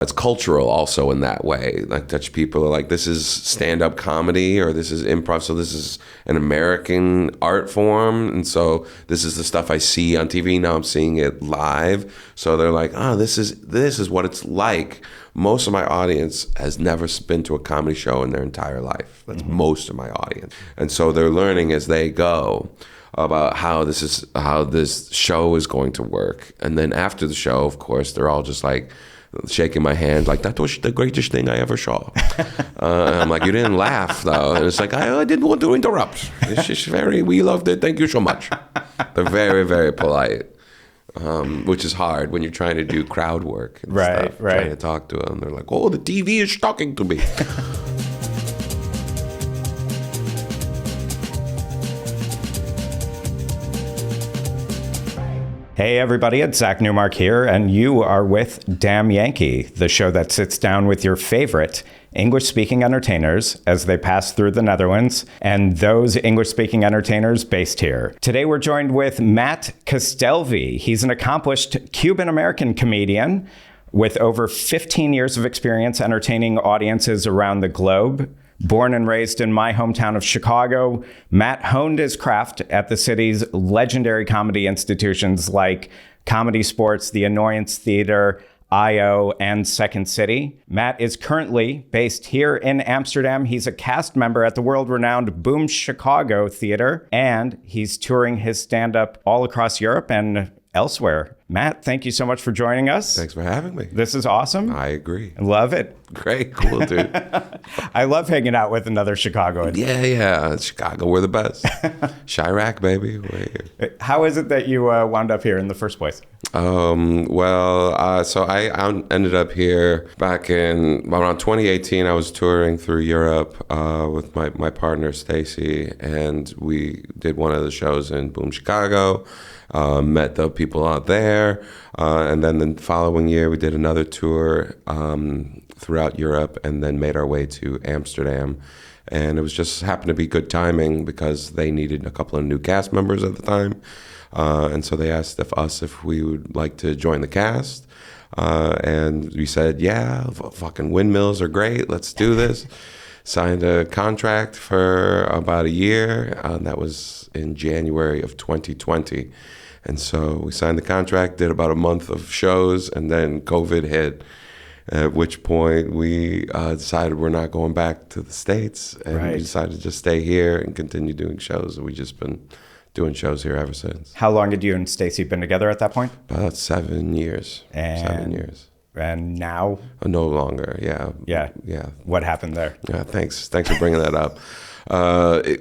It's cultural also in that way. Like Dutch people are like, this is stand-up comedy or this is improv, so this is an American art form. And so this is the stuff I see on TV. Now I'm seeing it live. So they're like, oh, this is what it's like. Most of my audience has never been to a comedy show in their entire life. That's most of my audience. And so they're learning as they go about how this show is going to work. And then after the show, of course, they're all just like, shaking my hand like, that was the greatest thing I ever saw. And I'm like, you didn't laugh though. And it's like, I didn't want to interrupt. It's just we loved it. Thank you so much. They're very, very polite, which is hard when you're trying to do crowd work and stuff. Trying to talk to them. They're like, oh, the TV is talking to me. Hey everybody, it's Zack Newmark here, and you are with Damn Yankee, the show that sits down with your favorite English-speaking entertainers as they pass through the Netherlands, and those English-speaking entertainers based here. Today we're joined with Matt Castellvi. He's an accomplished Cuban-American comedian with over 15 years of experience entertaining audiences around the globe. Born and raised in my hometown of Chicago, Matt honed his craft at the city's legendary comedy institutions like Comedy Sports, the Annoyance Theater, I.O., and Second City. Matt is currently based here in Amsterdam. He's a cast member at the world-renowned Boom Chicago Theater, and he's touring his stand-up all across Europe and elsewhere. Matt, thank you so much for joining us. Thanks for having me. This is awesome. I agree. Love it. Great, cool, dude. I love hanging out with another Chicagoan. Yeah. Chicago, we're the best. Chirac, baby. We're here. How is it that you wound up here in the first place? So I ended up here back in around 2018. I was touring through Europe with my partner, Stacy, and we did one of the shows in Boom Chicago. Met the people out there, and then the following year we did another tour throughout Europe, and then made our way to Amsterdam. And it was just happened to be good timing because they needed a couple of new cast members at the time, and so they asked if we would like to join the cast, and we said, yeah, fucking windmills are great, let's do this. Signed a contract for about a year, and that was in January of 2020. And so we signed the contract, did about a month of shows, and then COVID hit, at which point we decided we're not going back to the States, and we decided to just stay here and continue doing shows. And we've just been doing shows here ever since. How long had you and Stacy been together at that point? About 7 years. 7 years. And now? No longer, yeah. Yeah. What happened there? Yeah, thanks for bringing that up. It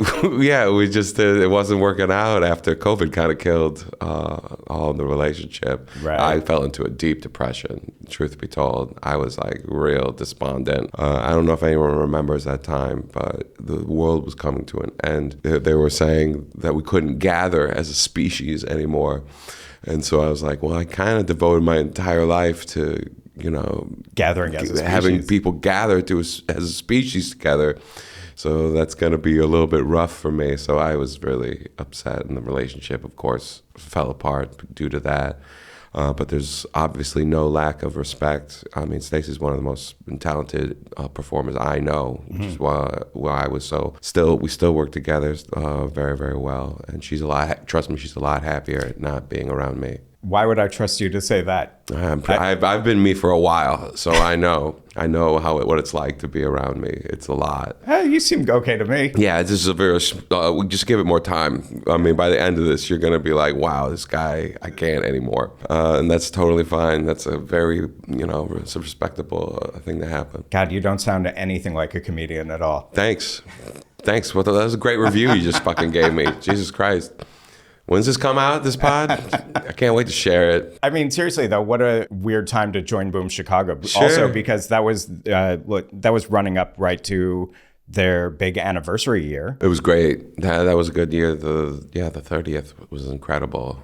wasn't working out after COVID kind of killed all the relationship. Right. I fell into a deep depression, truth be told. I was like real despondent. I don't know if anyone remembers that time, but the world was coming to an end. They were saying that we couldn't gather as a species anymore. And so I was like, well, I kind of devoted my entire life to, gathering as a species. Having people gather as a species together. So that's going to be a little bit rough for me. So I was really upset, and the relationship, of course, fell apart due to that. But there's obviously no lack of respect. I mean, Stacey's one of the most talented performers I know, which is why I was we still work together very, very well. And trust me, she's a lot happier not being around me. Why would I trust you to say that? I've been me for a while, so I know what it's like to be around me. It's a lot. You seem okay to me. Yeah, this is a very. We just give it more time. I mean, by the end of this, you're gonna be like, "Wow, this guy, I can't anymore," and that's totally fine. That's a very, it's a respectable thing to happen. God, you don't sound anything like a comedian at all. Thanks. Well, that was a great review you just fucking gave me. Jesus Christ. When's this come out, this pod? I can't wait to share it. I mean, seriously, though, what a weird time to join Boom Chicago. Sure. Also, because that was running up right to their big anniversary year. It was great. That was a good year. The 30th was incredible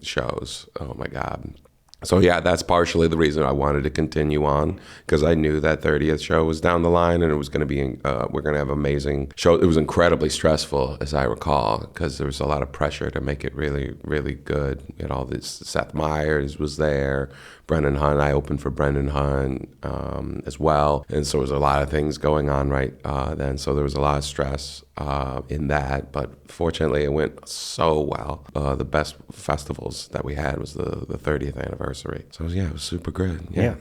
shows. Oh, my God. So yeah, that's partially the reason I wanted to continue on, because I knew that 30th show was down the line, and it was going to be, we're going to have amazing show. It was incredibly stressful, as I recall, because there was a lot of pressure to make it really, really good. You know, all this, Seth Meyers was there, Brendan Hunt. I opened for Brendan Hunt as well. And so there was a lot of things going on right then. So there was a lot of stress in that. But fortunately, it went so well. The best festivals that we had was the 30th anniversary. So yeah, it was super good. Yeah.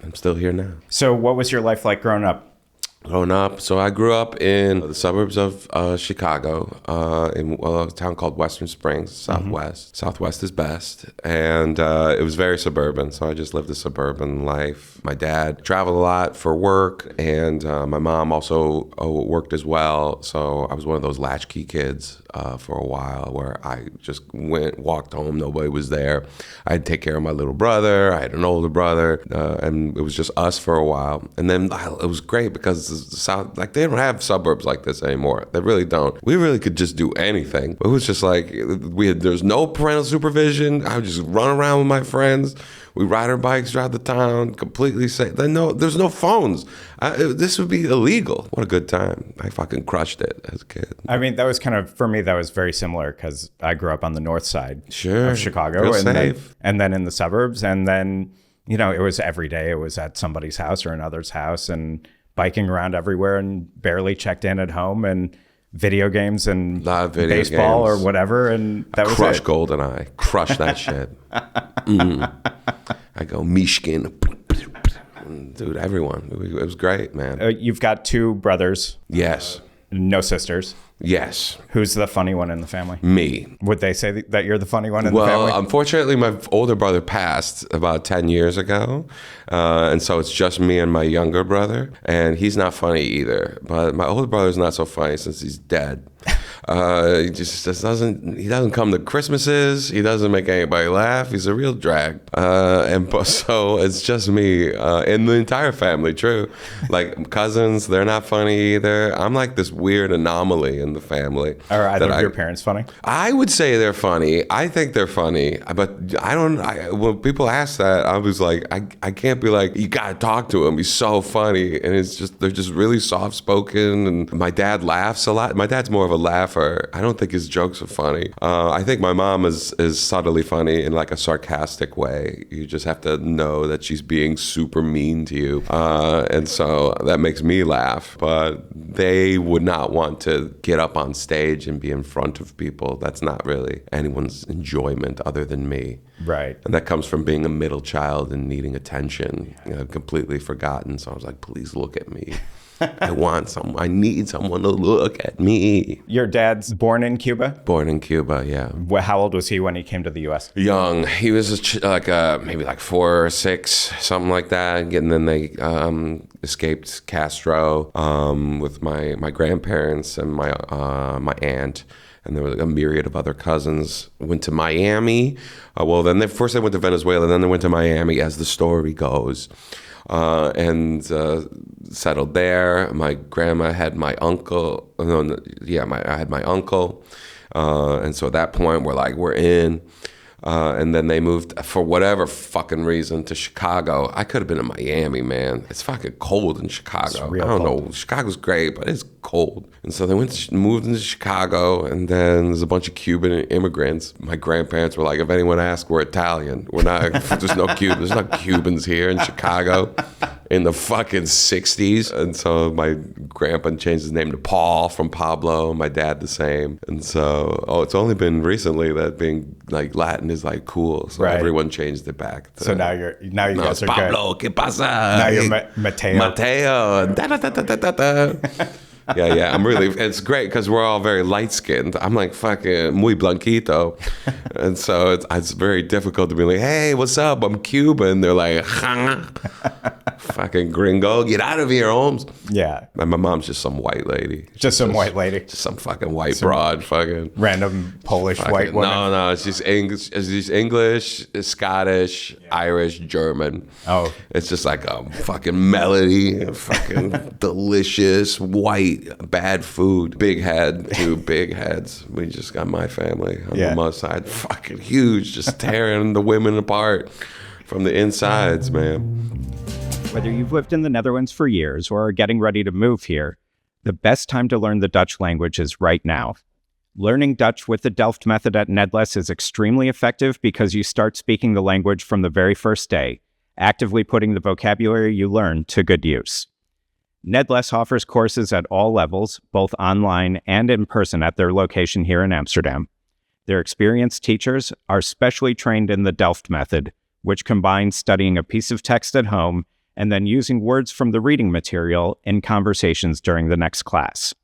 I'm still here now. So what was your life like growing up? So I grew up in the suburbs of Chicago, in a town called Western Springs, Southwest. Southwest is best. And it was very suburban, so I just lived a suburban life. My dad traveled a lot for work, and my mom also worked as well. So I was one of those latchkey kids for a while where I just walked home, nobody was there. I had to take care of my little brother. I had an older brother, and it was just us for a while. And then it was great because the South, like, they don't have suburbs like this anymore. They really don't. We really could just do anything. It was just like there's no parental supervision. I would just run around with my friends. We ride our bikes throughout the town, completely safe. There's no phones. This would be illegal. What a good time. I fucking crushed it as a kid. I mean, that was for me, that was very similar because I grew up on the north side of Chicago. Real safe. And then in the suburbs. And then, it was every day. It was at somebody's house or another's house and biking around everywhere and barely checked in at home and video games and baseball or whatever. And that was Crush GoldenEye. Crush that shit. I go Mishkin. Dude, everyone. It was great, man. You've got two brothers. Yes. No sisters. Yes. Who's the funny one in the family? Me. Would they say that you're the funny one in the family? Well, unfortunately, my older brother passed about 10 years ago. And so it's just me and my younger brother. And he's not funny either. But my older brother's not so funny since he's dead. He just doesn't come to Christmases. He doesn't make anybody laugh. He's a real drag. So it's just me and the entire family, true. Like cousins, they're not funny either. I'm like this weird anomaly in the family. Are either of your parents funny? I would say they're funny. I think they're funny, but when people ask that, I was like, I can't be like, you gotta talk to him. He's so funny. And they're just really soft spoken. And my dad laughs a lot. My dad's more of a laugher. I don't think his jokes are funny. I think my mom is subtly funny in like a sarcastic way. You just have to know that she's being super mean to you. And so that makes me laugh. But they would not want to get up on stage and be in front of people. That's not really anyone's enjoyment other than me. Right. And that comes from being a middle child and needing attention, completely forgotten. So I was like, please look at me. I need someone to look at me. Your dad's born in Cuba? Born in Cuba, yeah. How old was he when he came to the U.S.? Young. He was maybe like 4 or 6, something like that. And then they escaped Castro with my grandparents and my aunt. And there was a myriad of other cousins. Went to Miami. First they went to Venezuela, then they went to Miami, as the story goes. And settled there. My grandma had my uncle. I had my uncle. And so at that point, we're in. And then they moved for whatever fucking reason to Chicago. I could have been in Miami, man. It's fucking cold in Chicago. I don't know. Chicago's great, but it's cold. And so they moved into Chicago, and then there's a bunch of Cuban immigrants. My grandparents were like, if anyone asks, we're Italian. We're not. There's no Cubans here in Chicago in the fucking 60s. And so my grandpa changed his name to Paul from Pablo. My dad the same. And so, it's only been recently that being like Latin is like cool. So everyone changed it back. So now you guys are Pablo, good. ¿Qué pasa? Now you're Mateo. Mateo. Da, da, da, da, da, da. Yeah. It's great because we're all very light-skinned. I'm like fucking muy blanquito. And so it's very difficult to be like, hey, what's up? I'm Cuban. They're like, fucking gringo, get out of here, Holmes. Yeah. And my mom's just some white lady. Just some white lady. Just some fucking white broad, fucking. Random Polish white woman. No, it's just English, Scottish, Irish, German. Oh. It's just like a fucking melody, fucking delicious, white, bad food. Big head, 2 big heads. We just got my family on the mother's side. Fucking huge, just tearing the women apart from the insides, man. Whether you've lived in the Netherlands for years or are getting ready to move here, the best time to learn the Dutch language is right now. Learning Dutch with the Delft method at Nedles is extremely effective because you start speaking the language from the very first day, actively putting the vocabulary you learn to good use. NedLess offers courses at all levels, both online and in person at their location here in Amsterdam. Their experienced teachers are specially trained in the Delft method, which combines studying a piece of text at home and then using words from the reading material in conversations during the next class.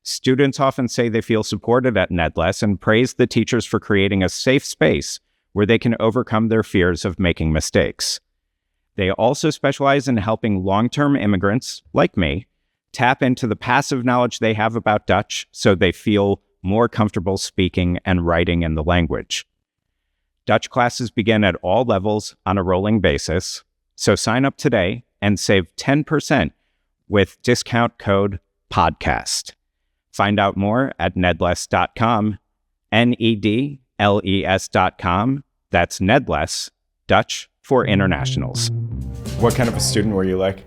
Students often say they feel supported at NedLess and praise the teachers for creating a safe space where they can overcome their fears of making mistakes. They also specialize in helping long-term immigrants, like me, tap into the passive knowledge they have about Dutch so they feel more comfortable speaking and writing in the language. Dutch classes begin at all levels on a rolling basis, so sign up today and save 10% with discount code PODCAST. Find out more at nedless.com, NEDLES.com. That's Nedless, Dutch for internationals. What kind of a student were you like?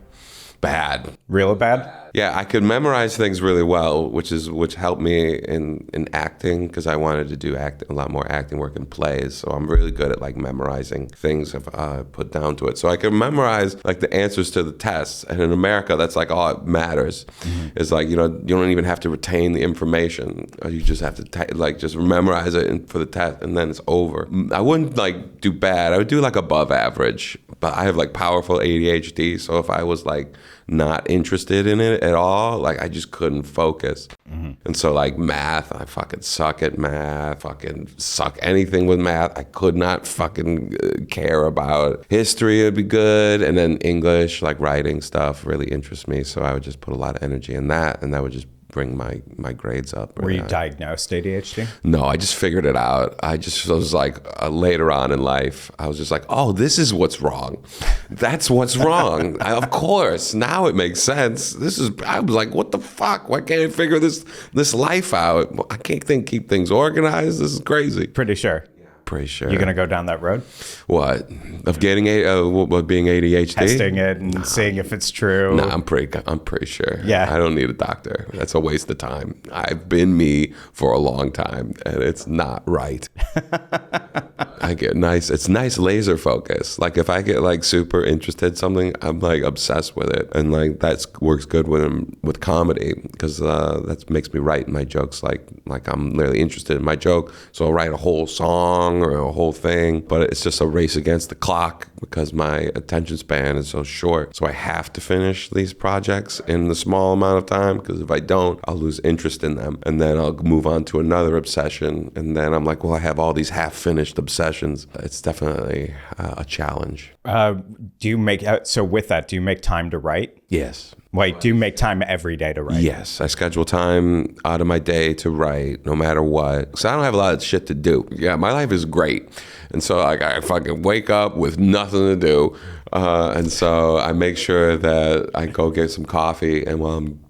Bad. Real bad? Yeah, I could memorize things really well, which helped me in acting because I wanted to do a lot more acting work in plays. So I'm really good at like memorizing things if I put down to it. So I could memorize like the answers to the tests. And in America, that's like all that matters. Mm-hmm. It's like, you don't even have to retain the information. You just have to just memorize it for the test and then it's over. I wouldn't like do bad. I would do like above average, but I have like powerful ADHD. So if I was like not interested in it at all, like I just couldn't focus. Mm-hmm. And so like math, I fucking suck at math, fucking suck anything with math. I could not fucking care about. History would be good, and then English, like writing stuff really interests me, so I would just put a lot of energy in that, and that would just bring my grades up. Were you diagnosed ADHD? No, I just figured it out. I was like, later on in life, I was just like, oh, this is what's wrong. That's what's wrong. Of course, now it makes sense. I was like, what the fuck? Why can't I figure this life out? I can't keep things organized. This is crazy. Pretty sure. Pretty sure. You gonna go down that road? What? Of getting being ADHD? Testing it and seeing if it's true. No, I'm pretty sure. Yeah. I don't need a doctor. That's a waste of time. I've been me for a long time, and it's not right. I get it's nice laser focus. Like if I get like super interested in something, I'm like obsessed with it, and like that works good with comedy because that makes me write my jokes like I'm really interested in my joke, so I'll write a whole song or a whole thing, but it's just a race against the clock because my attention span is so short. So I have to finish these projects in the small amount of time because if I don't, I'll lose interest in them, and then I'll move on to another obsession, and then I'm like, well, I have all these half-finished obsessions. It's definitely a challenge. Do you make time to write? Yes. Like, do you make time every day to write? Yes, I schedule time out of my day to write, no matter what. So I don't have a lot of shit to do. Yeah, my life is great, and so like I fucking wake up with nothing to do, and so I make sure that I go get some coffee, and while I'm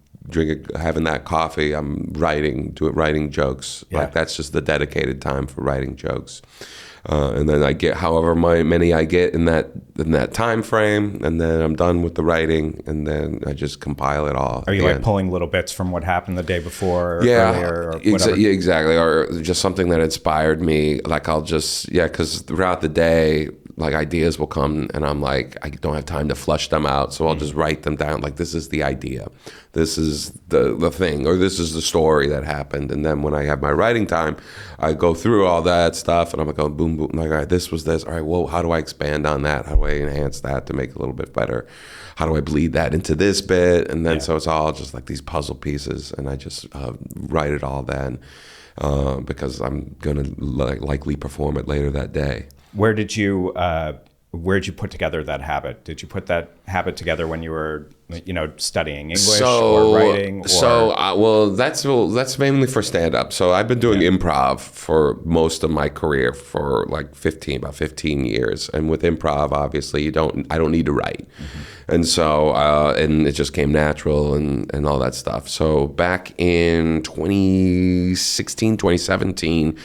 having that coffee, I'm writing jokes. Yeah. Like that's just the dedicated time for writing jokes. And then I get however many I get in that time frame, and then I'm done with the writing, and then I just compile it all. Are you like pulling little bits from what happened the day before or earlier or whatever? Yeah, exactly. Or just something that inspired me. Like I'll just, because throughout the day, like ideas will come and I'm like, I don't have time to flush them out. So I'll just write them down. Like, this is the idea. This is the thing, or this is the story that happened. And then when I have my writing time, I go through all that stuff and I'm like, oh, boom, boom. I'm like, all right, this was this. All right, well, how do I expand on that? How do I enhance that to make it a little bit better? How do I bleed that into this bit? And then so it's all just like these puzzle pieces. And I just write it all then because I'm going to likely perform it later that day. Where'd you put together that habit? Did you put that habit together when you were, studying English or writing? That's mainly for stand-up. So I've been doing improv for most of my career for like about 15 years. And with improv, obviously, I don't need to write. Mm-hmm. And so, and it just came natural and all that stuff. So back in 2016, 2017,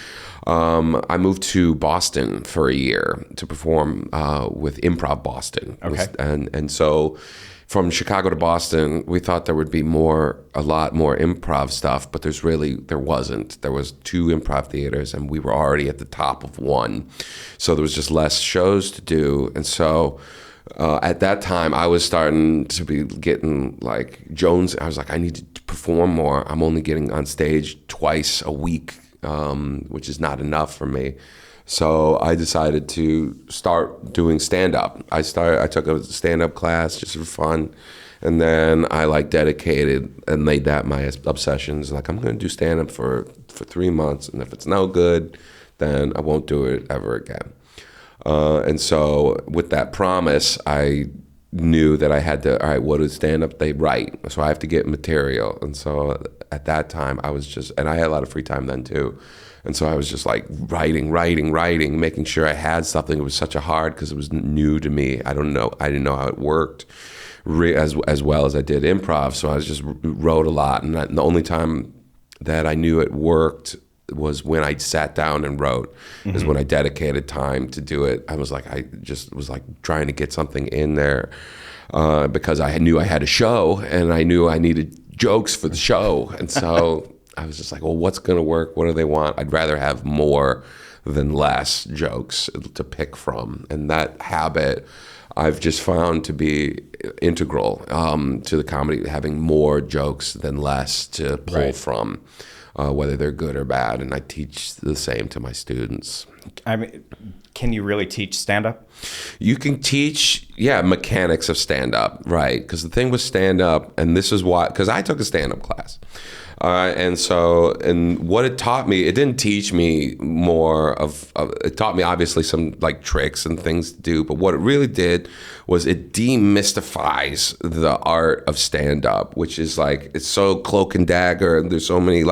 I moved to Boston for a year to perform with Improv Boston. Okay. And so from Chicago to Boston, we thought there would be a lot more improv stuff, but there wasn't. There was 2 improv theaters, and we were already at the top of one. So there was just less shows to do. And so At that time, I was starting to be getting like Jones. I was like, I need to perform more. I'm only getting on stage twice a week, which is not enough for me. So I decided to start doing stand-up. I took a stand-up class just for fun. And then I like dedicated and made that my obsessions. Like, I'm going to do stand-up for 3 months. And if it's no good, then I won't do it ever again. And so with that promise, I knew that I had to, all right, what do stand-up they write? So I have to get material. And so at that time, I was just, and I had a lot of free time then too. And so I was just like writing, making sure I had something. It was such a hard, because it was new to me. I didn't know how it worked as well as I did improv. So I just wrote a lot. And the only time that I knew it worked was when I sat down and wrote, is when I dedicated time to do it. I was like trying to get something in there because I knew I had a show and I knew I needed jokes for the show. And so I was just like, well, what's going to work? What do they want? I'd rather have more than less jokes to pick from. And that habit I've just found to be integral to the comedy, having more jokes than less to pull from. Whether they're good or bad, and I teach the same to my students. I mean, can you really teach stand-up? You can teach, mechanics of stand-up, right? Because the thing with stand-up, and this is why, because I took a stand-up class. And what it taught me, it didn't teach me more of, it taught me obviously some like tricks and things to do, but what it really did was it demystifies the art of stand-up, which is like, it's so cloak and dagger, and there's so many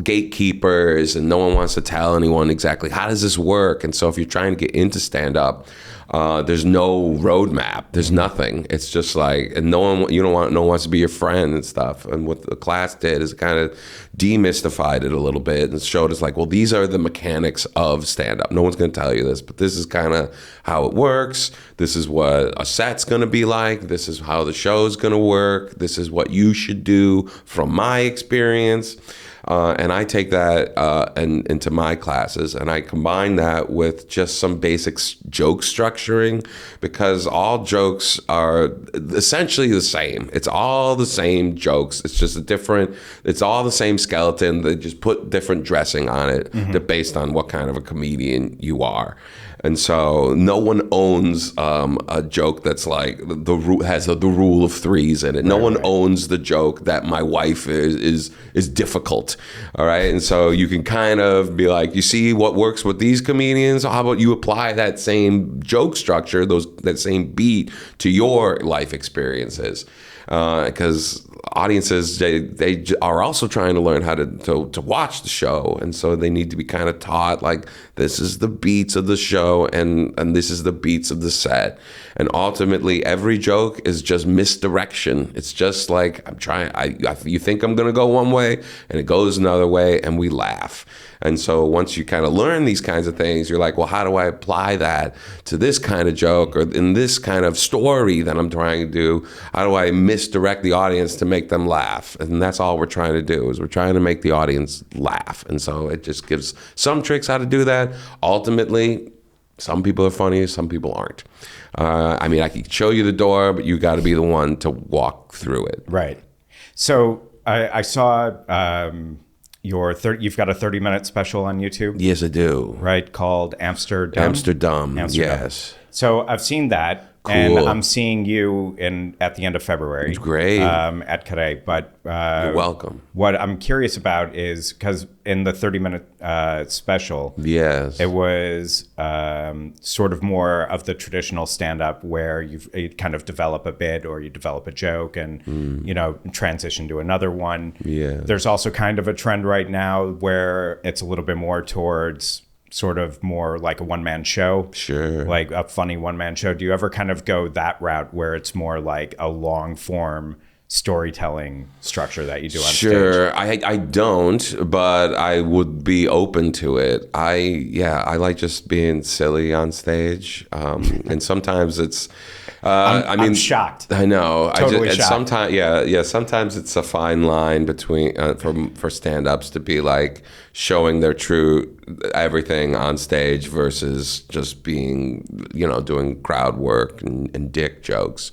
gatekeepers, and no one wants to tell anyone exactly how does this work. And so if you're trying to get into stand-up, there's no roadmap. There's nothing. It's just like, and no one wants to be your friend and stuff. And what the class did is kind of demystified it a little bit and showed us like, well, these are the mechanics of stand-up. No one's going to tell you this, but this is kind of how it works. This is what a set's going to be like. This is how the show's going to work. This is what you should do from my experience. And I take that into my classes, and I combine that with just some basic joke structuring, because all jokes are essentially the same. It's all the same jokes. It's just it's all the same skeleton. They just put different dressing on it based on what kind of a comedian you are. And so no one owns a joke that's like has the rule of threes in it. No one owns the joke that my wife is difficult. All right. And so you can kind of be like, you see what works with these comedians? How about you apply that same joke structure, that same beat to your life experiences? Because audiences, they are also trying to learn how to watch the show, and so they need to be kind of taught like, this is the beats of the show and this is the beats of the set, and ultimately every joke is just misdirection. It's just like, you think I'm gonna go one way and it goes another way, and we laugh. And so once you kind of learn these kinds of things, you're like, well, how do I apply that to this kind of joke or in this kind of story that I'm trying to do? How do I misdirect the audience to make them laugh? And that's all we're trying to do, is we're trying to make the audience laugh. And so it just gives some tricks how to do that. Ultimately, some people are funny, some people aren't. I mean, I can show you the door, but you got to be the one to walk through it. Right. So I saw you've got a 30-minute special on YouTube. Yes, I do. Right, called Amsterdam. Amsterdam. Yes. So I've seen that. Cool. And I'm seeing you at the end of February. Great. At Carré. But you're welcome. What I'm curious about is, because in the 30-minute special, yes, it was sort of more of the traditional stand-up where you kind of develop a bit or you develop a joke and transition to another one. Yeah. There's also kind of a trend right now where it's a little bit more towards sort of more like a one-man show. Sure. Like a funny one-man show. Do you ever kind of go that route where it's more like a long-form storytelling structure that you do on stage? Sure. I don't, but I would be open to it. I like just being silly on stage. And sometimes it's I'm shocked. I know. Totally shocked. Sometimes it's a fine line between for stand-ups to be like showing their true everything on stage versus just being, doing crowd work and dick jokes.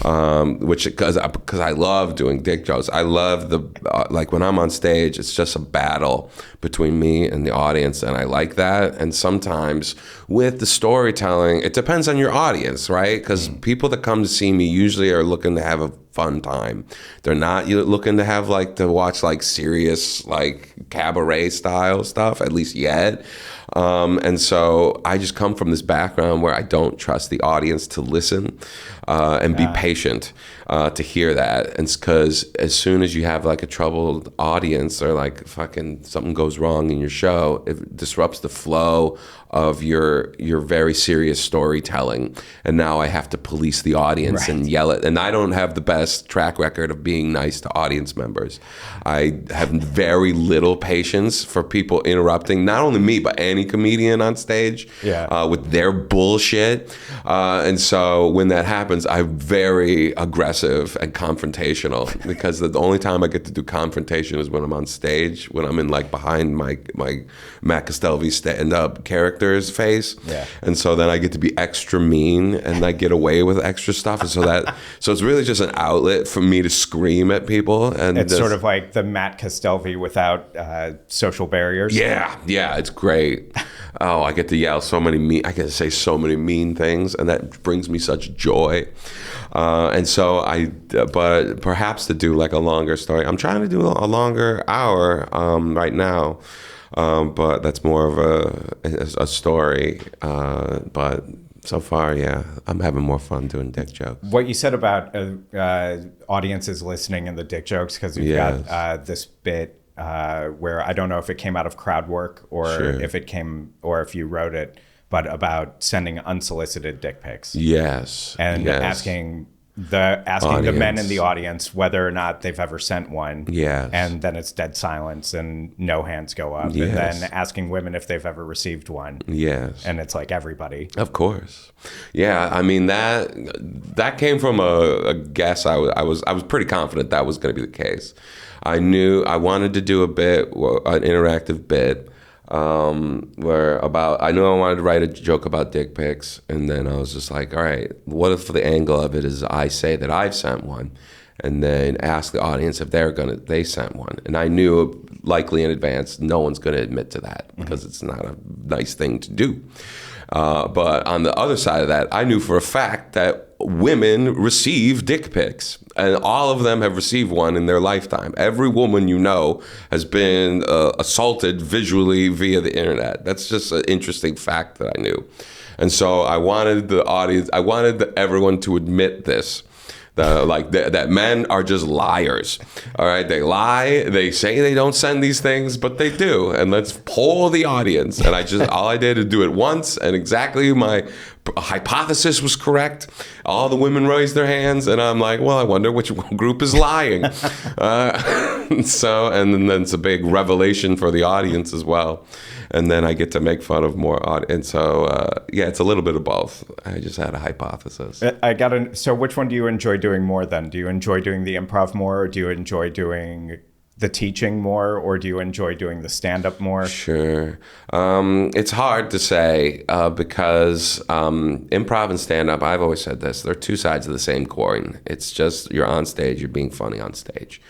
Which because I love doing dick jokes. I love like when I'm on stage, it's just a battle between me and the audience, and I like that. And sometimes with the storytelling, it depends on your audience, right? Because people that come to see me usually are looking to have a fun time. They're not looking to have to watch serious cabaret style stuff, at least yet. And so I just come from this background where I don't trust the audience to listen and be patient to hear that. And it's because as soon as you have a troubled audience or fucking something goes wrong in your show, it disrupts the flow of your very serious storytelling. And now I have to police the audience and yell it. And I don't have the best track record of being nice to audience members. I have very little patience for people interrupting, not only me, but any comedian on stage with their bullshit. And so when that happens, I'm very aggressive and confrontational, because the only time I get to do confrontation is when I'm on stage, when I'm in behind my Matt Castellvi stand-up character's face. And so then I get to be extra mean and I get away with extra stuff. And so it's really just an outlet for me to scream at people. And it's sort of like the Matt Castellvi without social barriers. Yeah, it's great. Oh, I get to yell I get to say so many mean things, and that brings me such joy. And so but perhaps to do a longer story, I'm trying to do a longer hour right now, but that's more of a story. But so far, I'm having more fun doing dick jokes. What you said about audiences listening and the dick jokes, because you've got this bit where I don't know if it came out of crowd work or if you wrote it, but about sending unsolicited dick pics. And asking the men in the audience whether or not they've ever sent one. And then it's dead silence and no hands go up. And then asking women if they've ever received one. And it's everybody. Of course. I mean that came from a guess. I was pretty confident that was going to be the case. I knew I wanted to do an interactive bit I knew I wanted to write a joke about dick pics, and then I was just like, all right, what if the angle of it is I say that I've sent one, and then ask the audience if they sent one. And I knew likely in advance no one's gonna admit to that because it's not a nice thing to do. But on the other side of that, I knew for a fact that women receive dick pics, and all of them have received one in their lifetime. Every woman has been assaulted visually via the internet. That's just an interesting fact that I knew. And so I wanted everyone to admit this. That men are just liars. All right, they lie. They say they don't send these things, but they do. And let's poll the audience. And all I did is do it once, and exactly my hypothesis was correct. All the women raised their hands, and I'm like, well, I wonder which group is lying. And then it's a big revelation for the audience as well. And then I get to make fun of more audience. And so, it's a little bit of both. I just had a hypothesis. So which one do you enjoy doing more then? Do you enjoy doing the improv more, or do you enjoy doing the teaching more, or do you enjoy doing the stand-up more? Sure. It's hard to say because improv and stand-up, I've always said this, they're two sides of the same coin. It's just you're on stage, you're being funny on stage.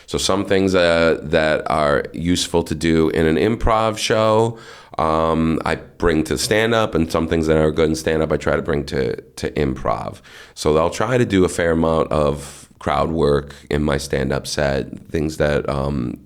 So some things that are useful to do in an improv show, I bring to stand-up, and some things that are good in stand-up I try to bring to improv. So I'll try to do a fair amount of crowd work in my stand-up set, things that I'm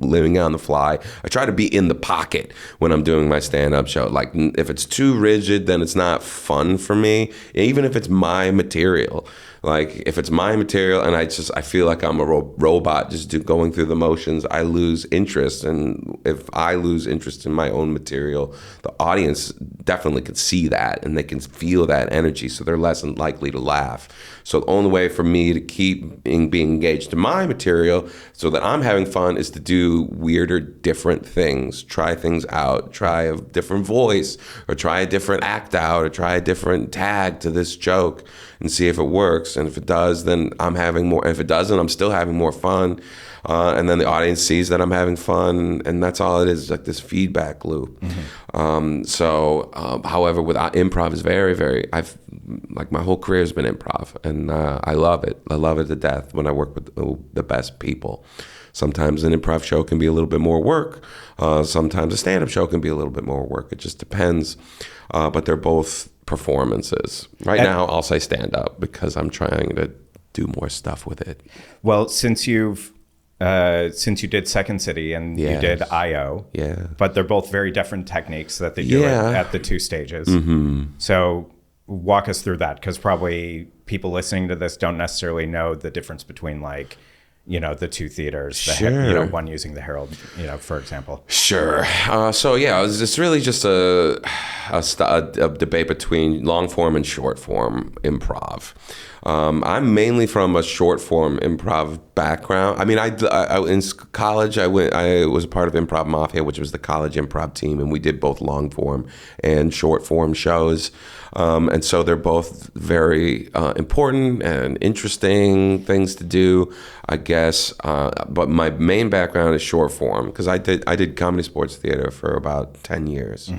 living on the fly. I try to be in the pocket when I'm doing my stand-up show. If it's too rigid, then it's not fun for me, even if it's my material. If it's my material and I feel like I'm a robot just going through the motions, I lose interest. And if I lose interest in my own material, the audience definitely can see that and they can feel that energy, so they're less likely to laugh. So the only way for me to keep being engaged in my material so that I'm having fun is to do weirder, different things, try things out, try a different voice, or try a different act out, or try a different tag to this joke. and see if it works. And if it does, then I'm having more. If it doesn't, I'm still having more fun. And then the audience sees that I'm having fun, and that's all it is, like this feedback loop. However, with improv is very, very, like my whole career has been improv, and I love it. I love it to death when I work with the best people. Sometimes an improv show can be a little bit more work. Sometimes a stand-up show can be a little bit more work. It just depends. But they're both performances. Right now, I'll say stand-up because I'm trying to do more stuff with it. Well, since you did Second City and you did I.O., but they're both very different techniques that they do at the two stages. So walk us through that, because probably people listening to this don't necessarily know the difference between like, the two theaters, one using the Herald, for example. Sure. It's really just a debate between long form and short form improv. I'm mainly from a short form improv background. I mean, I in college I was a part of Improv Mafia, which was the college improv team, and we did both long form and short form shows. And so they're both very important and interesting things to do, I guess. But my main background is short form, because I did comedy sports theater for about 10 years,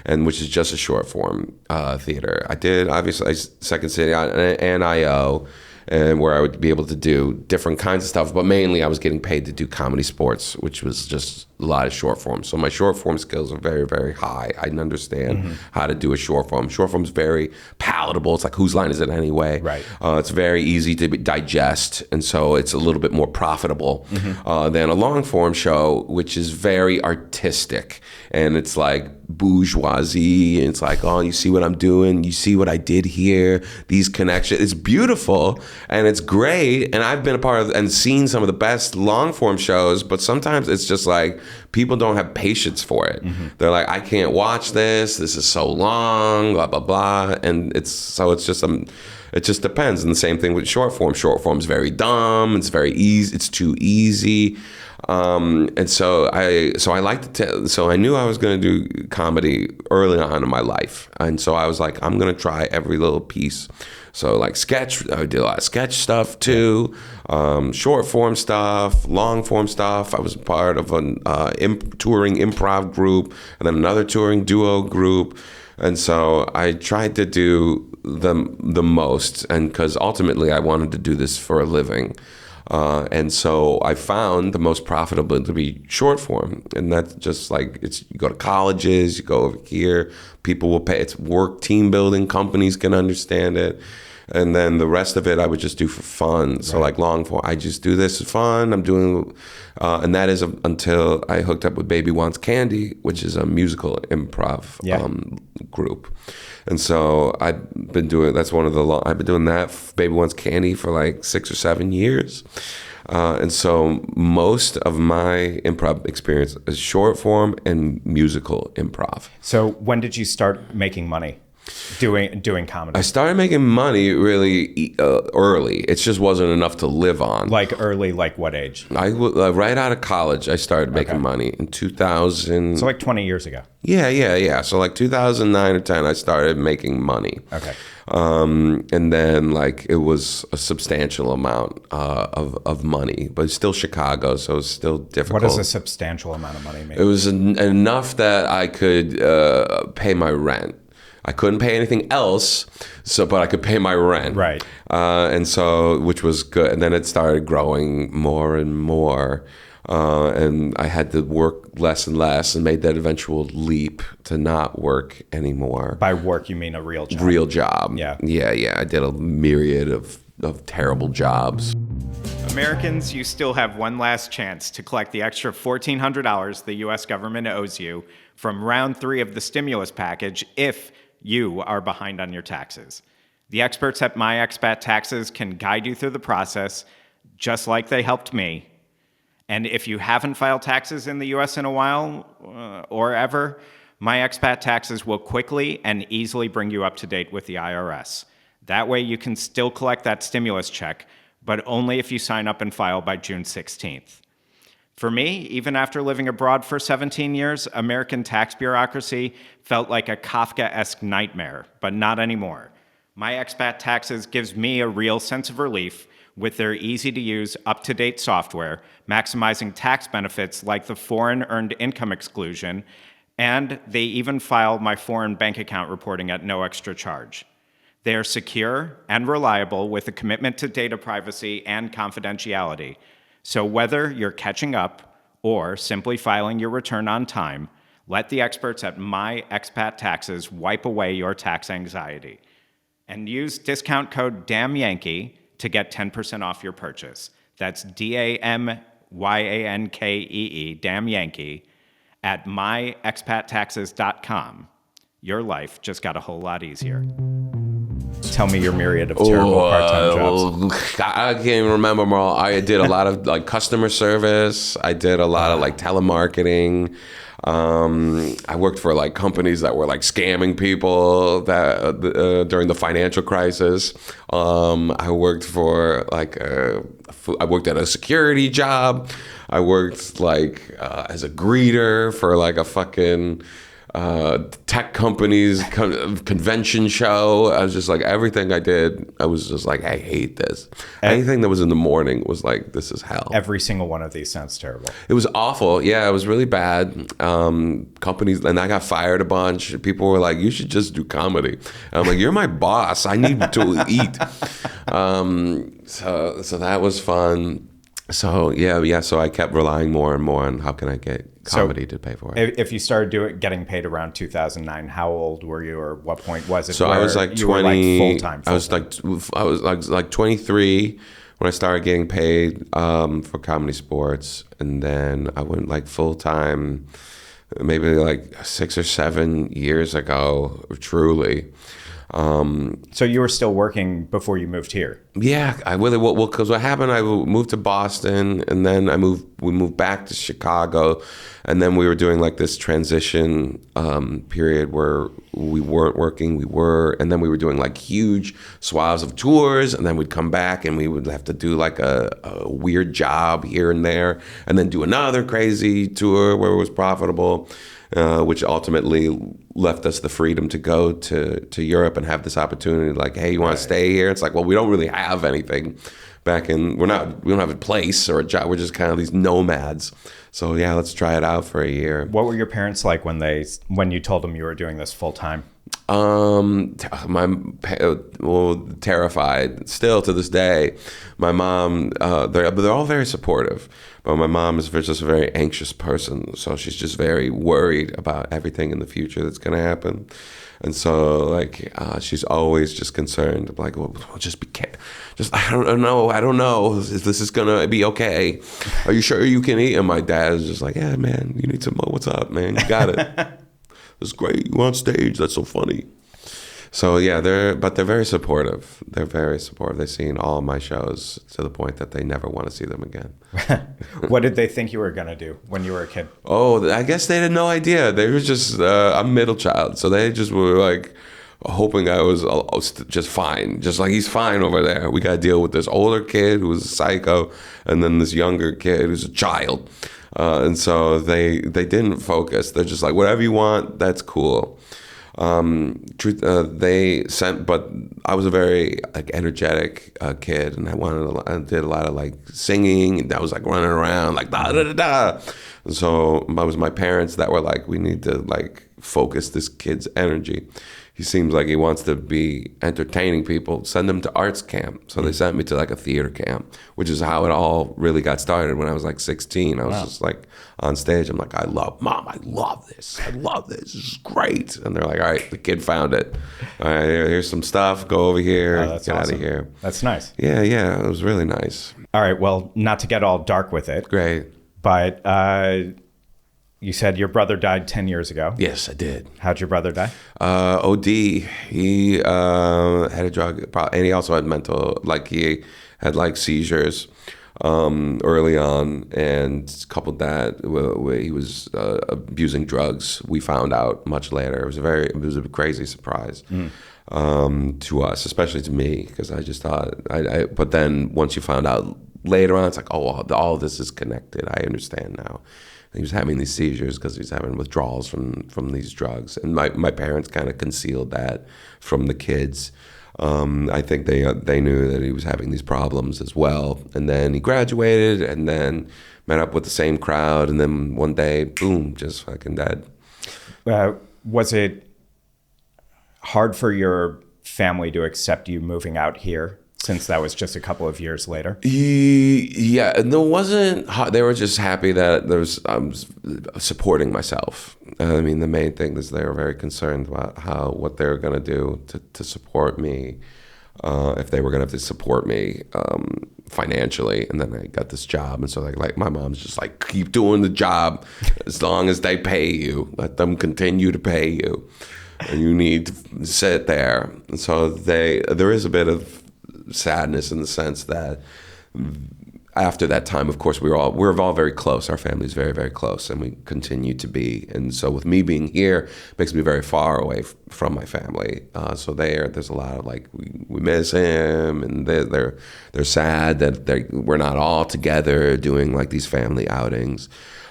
and which is just a short form theater. I did obviously Second City and I.O., and where I would be able to do different kinds of stuff, but mainly I was getting paid to do comedy sports, which was just a lot of short form. So my short form skills are very, very high. I understand how to do a short form. Short form is very palatable. It's like, whose line is it anyway? Right. It's very easy to digest, and so it's a little bit more profitable than a long form show, which is very artistic, and it's like bourgeoisie, and it's like, oh, you see what I'm doing? You see what I did here? These connections. It's beautiful, and it's great, and I've been a part of and seen some of the best long form shows, but sometimes it's just like people don't have patience for it. They're like, I can't watch this. This is so long, blah, blah, blah. And it just depends. And the same thing with short form. Short form is very dumb. It's very easy. It's too easy. And so I knew I was going to do comedy early on in my life. And so I was like, I'm going to try every little piece. So like I did a lot of sketch stuff too, short form stuff, long form stuff. I was part of a touring improv group, and then another touring duo group. And so I tried to do the most, and because ultimately I wanted to do this for a living. And so I found the most profitable to be short form. And that's just like, you go to colleges, you go over here, people will pay. It's work, team building, companies can understand it. And then the rest of it I would just do for fun. So like long form, I just do this for fun. I'm doing, and that is until I hooked up with Baby Wants Candy, which is a musical improv group. And so I've been doing that, Baby Wants Candy, for like 6 or 7 years. And so most of my improv experience is short form and musical improv. So when did you start making money doing comedy? I started making money really early. It just wasn't enough to live on. Like early, like what age? Right out of college, I started making money in 2000. So like 20 years ago. Yeah. So like 2009 or 10, I started making money. Okay. And then like it was a substantial amount of money, but it's still Chicago, so it's still difficult. What does a substantial amount of money mean? It was enough that I could pay my rent. I couldn't pay anything else, but I could pay my rent. Right. And so, which was good. And then it started growing more and more. And I had to work less and less, and made that eventual leap to not work anymore. By work, you mean a real job? Real job. Yeah. Yeah. I did a myriad of terrible jobs. Americans, you still have one last chance to collect the extra $1,400 the U.S. government owes you from round 3 of the stimulus package if you are behind on your taxes. The experts at My Expat Taxes can guide you through the process, just like they helped me. And if you haven't filed taxes in the U.S. in a while, or ever, My Expat Taxes will quickly and easily bring you up to date with the IRS. That way you can still collect that stimulus check, but only if you sign up and file by June 16th. For me, even after living abroad for 17 years, American tax bureaucracy felt like a Kafkaesque nightmare, but not anymore. My Expat Taxes gives me a real sense of relief with their easy-to-use, up-to-date software, maximizing tax benefits like the foreign earned income exclusion, and they even file my foreign bank account reporting at no extra charge. They are secure and reliable with a commitment to data privacy and confidentiality. So whether you're catching up or simply filing your return on time, let the experts at My Expat Taxes wipe away your tax anxiety. And use discount code DAMNYANKEE to get 10% off your purchase. That's DAMYANKEE, Damn Yankee, at myexpattaxes.com. Your life just got a whole lot easier. Tell me your myriad of terrible part-time jobs. I can't even remember them all. I did a lot of like customer service. I did a lot of like telemarketing. I worked for like companies that were like scamming people that during the financial crisis. I worked for I worked at a security job. I worked like as a greeter for like a fucking tech company's convention show. I was just like, everything I did, I was just like, I hate this. Anything that was in the morning was like, this is hell. Every single one of these sounds terrible. It was awful. Yeah, it was really bad. Companies, and I got fired a bunch. People were like, you should just do comedy. And I'm like, you're my boss. I need to eat. So that was fun. So yeah. So I kept relying more and more on how can I get comedy to pay for it. If you started getting paid around 2009, how old were you, or what point was it? So I was like 20. Like full-time. I was like 23 when I started getting paid for Comedy Sports, and then I went like full time, maybe like 6 or 7 years ago. Truly. So you were still working before you moved here? Yeah, I really well because what happened, I moved to Boston, and then we moved back to Chicago, and then we were doing like this transition period where we weren't working, and then we were doing like huge swaths of tours, and then we'd come back and we would have to do like a weird job here and there, and then do another crazy tour where it was profitable. Which ultimately left us the freedom to go to Europe and have this opportunity. Like, hey, you want to stay here? It's like, well, we don't really have anything we don't have a place or a job. We're just kind of these nomads. So yeah, let's try it out for a year. What were your parents like when you told them you were doing this full time? Terrified still to this day. My mom, they're all very supportive, but my mom is just a very anxious person, so she's just very worried about everything in the future that's going to happen. And so like she's always just concerned, like, well, just I don't know if this is gonna be okay. Are you sure you can eat? And my dad is just like, yeah, man, you need to know what's up, man, you got it. It's great. You on stage. That's so funny. So yeah, they're very supportive. They're very supportive. They've seen all my shows to the point that they never want to see them again. What did they think you were going to do when you were a kid? Oh, I guess they had no idea. They were just, I'm a middle child. So they just were like hoping I was just fine. Just like, he's fine over there. We got to deal with this older kid who's a psycho, and then this younger kid who's a child. And so they didn't focus. They're just like, whatever you want, that's cool. They sent, but I was a very like energetic kid, and I did a lot of like singing, and I was like running around like da da da da. And so it was my parents that were like, we need to like focus this kid's energy. He seems like he wants to be entertaining people. Send him to arts camp. So they sent me to like a theater camp, which is how it all really got started. When I was like 16, I was just like on stage. I'm like, Mom, I love this. I love this. This is great. And they're like, all right, the kid found it. All right, here's some stuff. Go over here. Get awesome. Out of here. That's nice. Yeah, it was really nice. All right, well, not to get all dark with it. Great. But you said your brother died 10 years ago. Yes, I did. How'd your brother die? OD. He had a drug problem, and he also had he had like seizures early on, and coupled that, he was abusing drugs. We found out much later. It was a crazy surprise to us, especially to me, because I just thought, but then once you found out later on, it's like, oh, all of this is connected. I understand now. He was having these seizures because he was having withdrawals from these drugs. And my parents kind of concealed that from the kids. I think they knew that he was having these problems as well. And then he graduated and then met up with the same crowd. And then one day, boom, just fucking dead. Was it hard for your family to accept you moving out here, since that was just a couple of years later? Yeah, and there wasn't. They were just happy that I'm supporting myself. I mean, the main thing is they were very concerned about what they were going to do to support me, if they were going to have to support me financially. And then I got this job, and so like my mom's just like, keep doing the job as long as they pay you. Let them continue to pay you, and you need to sit there. And so there is a bit of sadness in the sense that after that time, of course, we're all very close. Our family's very, very close, and we continue to be. And so with me being here, it makes me very far away from my family. So there's a lot of like, we miss him, and they're sad that we're not all together doing like these family outings.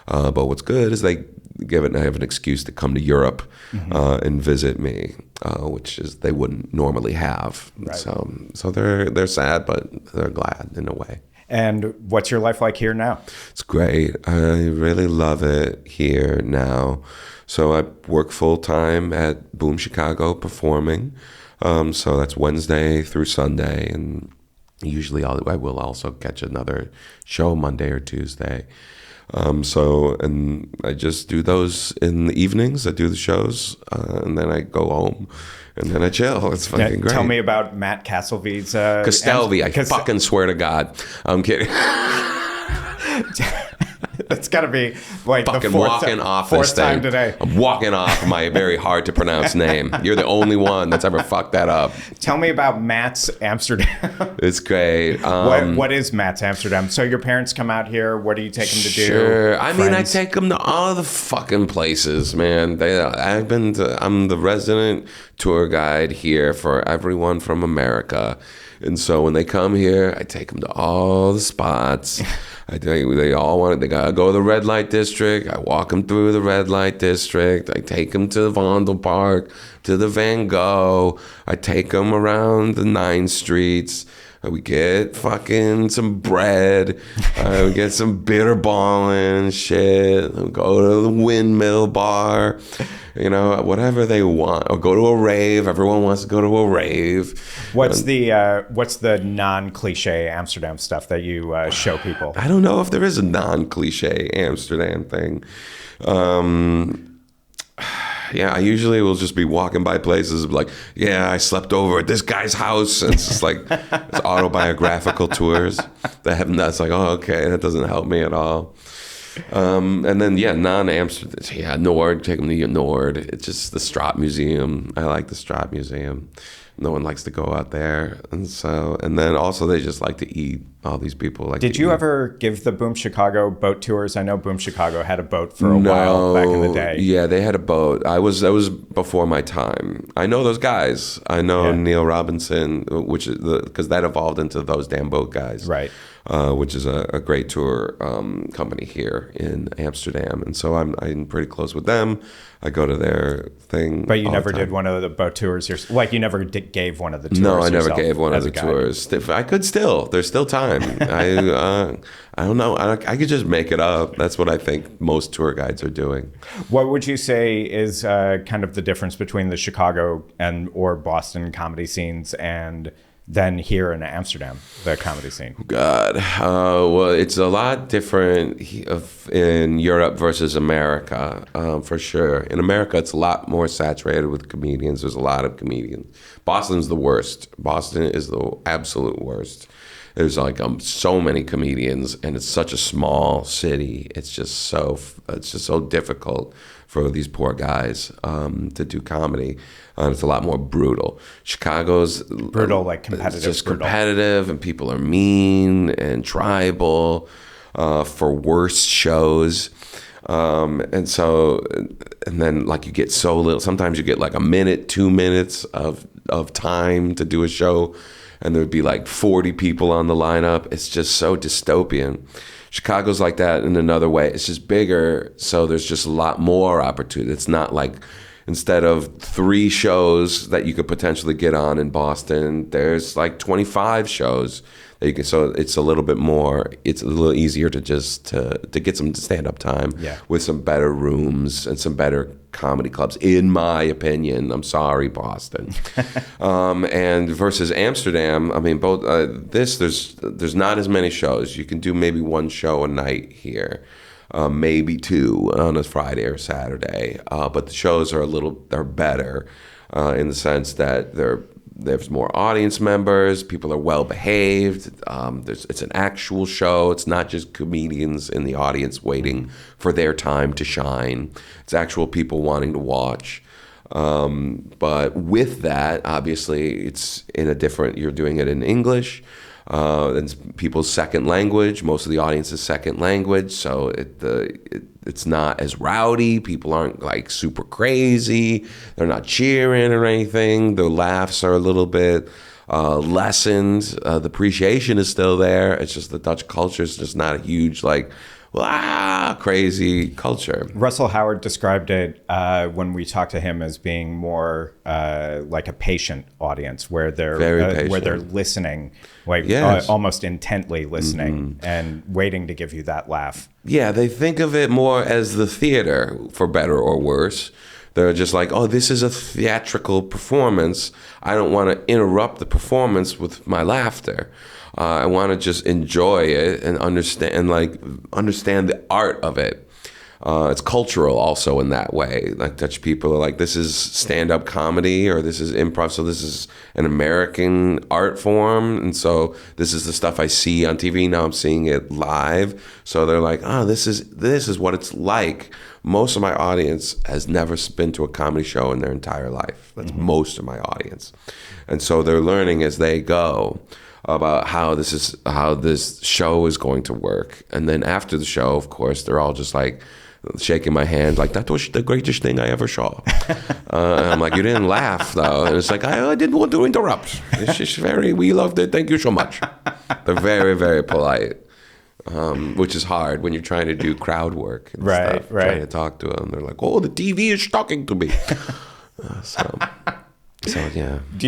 But what's good is they have an excuse to come to Europe and visit me, which is they wouldn't normally have. Right. So they're sad, but they're glad in a way. And what's your life like here now? It's great. I really love it here now. So I work full time at Boom Chicago performing. So that's Wednesday through Sunday, and usually I will also catch another show Monday or Tuesday. And I just do those in the evenings. I do the shows, and then I go home, and then I chill. It's fucking great. Tell me about Matt Castellvi's... Castellvi, I fucking swear to God. I'm kidding. That's got to be like fucking the walking off this thing. Time today. I'm walking off my very hard to pronounce name. You're the only one that's ever fucked that up. Tell me about Matt's Amsterdam. It's great. What is Matt's Amsterdam? So your parents come out here. What do you take them to do? Sure. I mean, I take them to all the fucking places, man. I'm the resident tour guide here for everyone from America. And so when they come here, I take them to all the spots. They gotta go to the red light district. I walk them through the red light district. I take them to the Vondel Park, to the Van Gogh. I take them around the 9 streets. We get fucking some bread. We get some bitter ball and shit. We go to the Windmill Bar. Whatever they want. Or go to a rave. Everyone wants to go to a rave. What's the non-cliche Amsterdam stuff that you show people? I don't know if there is a non-cliche Amsterdam thing. Yeah, I usually will just be walking by places like, I slept over at this guy's house. And it's just like, it's autobiographical tours. That's like, oh, okay, that doesn't help me at all. And then, non-Amsterdam, Nord, take them to Nord. It's just the Straat Museum. I like the Straat Museum. No one likes to go out there. And then also they just like to eat. All these people like Did you ever give the Boom Chicago boat tours? I know Boom Chicago had a boat for a while back in the day. Yeah, they had a boat. That was before my time. I know those guys. I know Neil Robinson, which is because that evolved into Those Damn Boat Guys. Right. Which is a great tour company here in Amsterdam. And so I'm pretty close with them. I go to their thing. But you never did one of the boat tours? You never gave one of the tours? No, I never gave one of the tours. I could still. There's still time. I don't know. I could just make it up. That's what I think most tour guides are doing. What would you say is kind of the difference between the Chicago or Boston comedy scenes and then here in Amsterdam, the comedy scene? God. Well, it's a lot different in Europe versus America, for sure. In America, it's a lot more saturated with comedians. There's a lot of comedians. Boston's the worst. Boston is the absolute worst. There's like so many comedians, and it's such a small city. It's just so difficult for these poor guys to do comedy. It's a lot more brutal. Chicago's brutal, like competitive. It's just competitive, and people are mean and tribal for worse shows. And then like you get so little. Sometimes you get like a minute, 2 minutes of time to do a show, and there'd be like 40 people on the lineup. It's just so dystopian. Chicago's like that in another way. It's just bigger, so there's just a lot more opportunity. It's not like instead of 3 shows that you could potentially get on in Boston, there's like 25 shows that you can. So it's a little bit more. It's a little easier to just to get some stand-up time with some better rooms and some better comedy clubs, in my opinion. I'm sorry, Boston. And versus Amsterdam, I mean, both there's not as many shows. You can do maybe 1 show a night here. Maybe 2 on a Friday or Saturday, but the shows are better in the sense that there's more audience members, people are well behaved. It's an actual show. It's not just comedians in the audience waiting for their time to shine. It's actual people wanting to watch. But with that, obviously, it's you're doing it in English. It's people's second language. Most of the audience's second language, so it's not as rowdy. People aren't like super crazy. They're not cheering or anything. The laughs are a little bit lessened. The appreciation is still there. It's just the Dutch culture is just not a huge crazy culture. Russell Howard described it when we talked to him as being more like a patient audience, where they're listening, almost intently listening and waiting to give you that laugh. Yeah, they think of it more as the theater, for better or worse. They're just like, oh, this is a theatrical performance. I don't want to interrupt the performance with my laughter. I want to just enjoy it and understand the art of it. It's cultural also in that way. Like Dutch people are like, this is stand-up comedy or this is improv, so this is an American art form, and so this is the stuff I see on TV. Now I'm seeing it live. So they're like, this is what it's like. Most of my audience has never been to a comedy show in their entire life. That's most of my audience. And so they're learning as they go about how this show is going to work. And then after the show, of course, they're all just like shaking my hand, like, that was the greatest thing I ever saw. And I'm like, you didn't laugh though. And it's like, I didn't want to interrupt. It's just we loved it. Thank you so much. They're very, very polite. Which is hard when you're trying to do crowd work and stuff. Trying to talk to them. They're like, oh, the TV is talking to me. So yeah. Do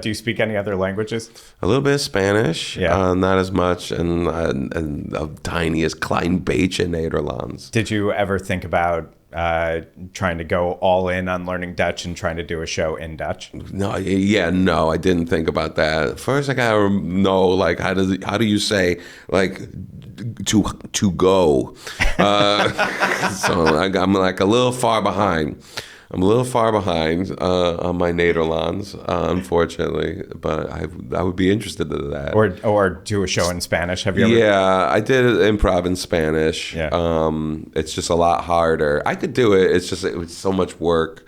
you speak any other languages? A little bit of Spanish, not as much, and the tiniest klein beetje Nederlands. Did you ever think about trying to go all in on learning Dutch and trying to do a show in Dutch? No, I didn't think about that. First, I gotta know, like, how do you say, like, to go? So I'm like a little far behind. I'm a little far behind on my Nederlands, unfortunately, but I would be interested in that. Or do a show in Spanish. Have you ever? Yeah, I did improv in Spanish. Yeah. It's just a lot harder. I could do it. It's just it was so much work.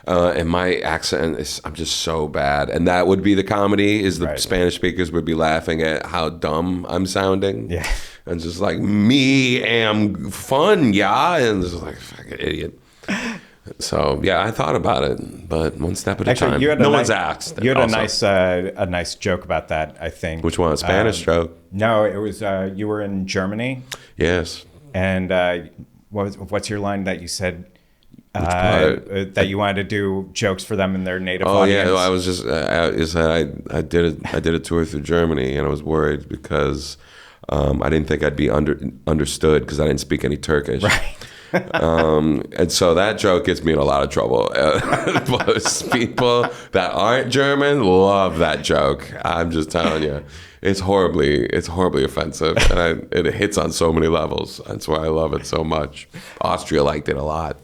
And my accent I'm just so bad. And that would be the comedy, is the Spanish speakers would be laughing at how dumb I'm sounding. Yeah. And just like, me am fun, yeah. And just like, fucking idiot. So yeah, I thought about it, but one step at a time. No one's asked. You had a nice joke about that, I think. Which one? A Spanish joke? No, it was you were in Germany. Yes. And what's your line that you said that you wanted to do jokes for them in their native audience? Oh yeah, I was just I did a tour through Germany, and I was worried because I didn't think I'd be understood because I didn't speak any Turkish. Right. And so that joke gets me in a lot of trouble. Most people that aren't German love that joke. I'm just telling you, it's horribly offensive, and it hits on so many levels. That's why I love it so much. Austria liked it a lot.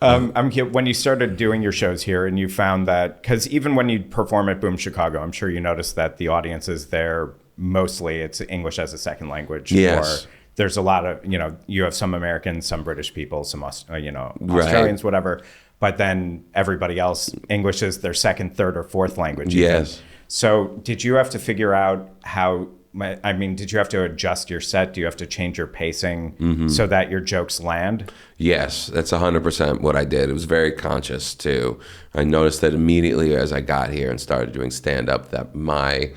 When you started doing your shows here, and you found that, because even when you perform at Boom Chicago, I'm sure you noticed that the audiences there, mostly it's English as a second language. Yes. Or there's a lot of, you have some Americans, some British people, some Australians, whatever. But then everybody else, English is their second, third, or fourth language. Yes. Even. So did you have to figure out did you have to adjust your set? Do you have to change your pacing so that your jokes land? Yes, that's 100% what I did. It was very conscious too. I noticed that immediately as I got here and started doing stand-up, that my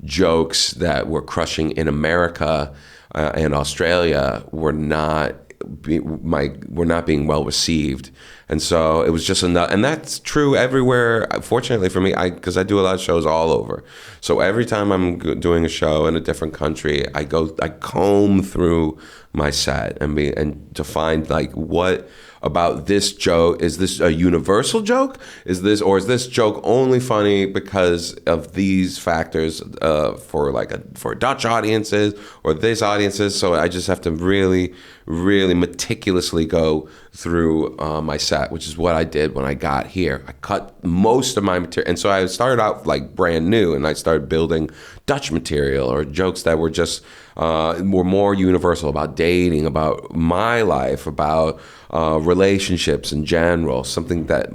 jokes that were crushing in America and Australia were not being well received, And so it was just enough. And that's true everywhere. Fortunately for me, because I do a lot of shows all over. So every time I'm doing a show in a different country, I comb through my set and to find like what about this joke, is this a universal joke? Is this joke only funny because of these factors for Dutch audiences or this audiences? So I just have to really, really meticulously go through my set, which is what I did when I got here. I cut most of my material, and so I started out like brand new, and I started building Dutch material or jokes that were just were more universal, about dating, about my life, about relationships in general, something that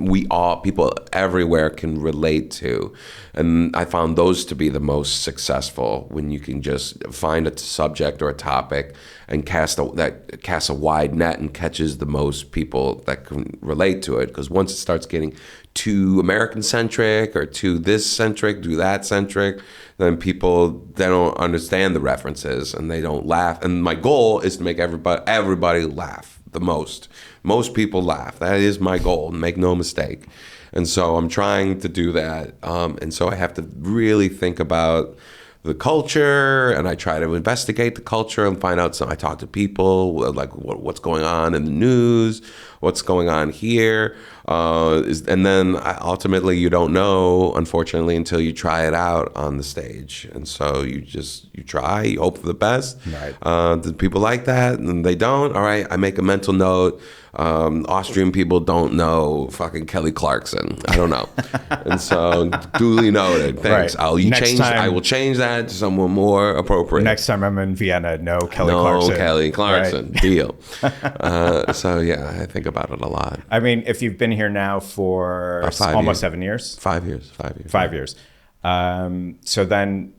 people everywhere can relate to. And I found those to be the most successful, when you can just find a subject or a topic and cast a wide net and catches the most people that can relate to it. Because once it starts getting too American-centric or too this-centric, too that-centric, then they don't understand the references and they don't laugh. And my goal is to make everybody laugh the most. Most people laugh. That is my goal, make no mistake. And so I'm trying to do that. And so I have to really think about the culture, and I try to investigate the culture and find out. I talk to people, like what's going on in the news, what's going on here. And then ultimately you don't know, unfortunately, until you try it out on the stage. And so you try, you hope for the best. Right. Do people like that? And they don't? All right, I make a mental note. Austrian people don't know fucking Kelly Clarkson. I don't know. And so duly noted. Thanks. Right. I will change that to someone more appropriate. Next time I'm in Vienna, no Kelly Clarkson. Right. Deal. So yeah, I think about it a lot. I mean, if you've been here now for almost 7 years. 5 years. 5 years. So then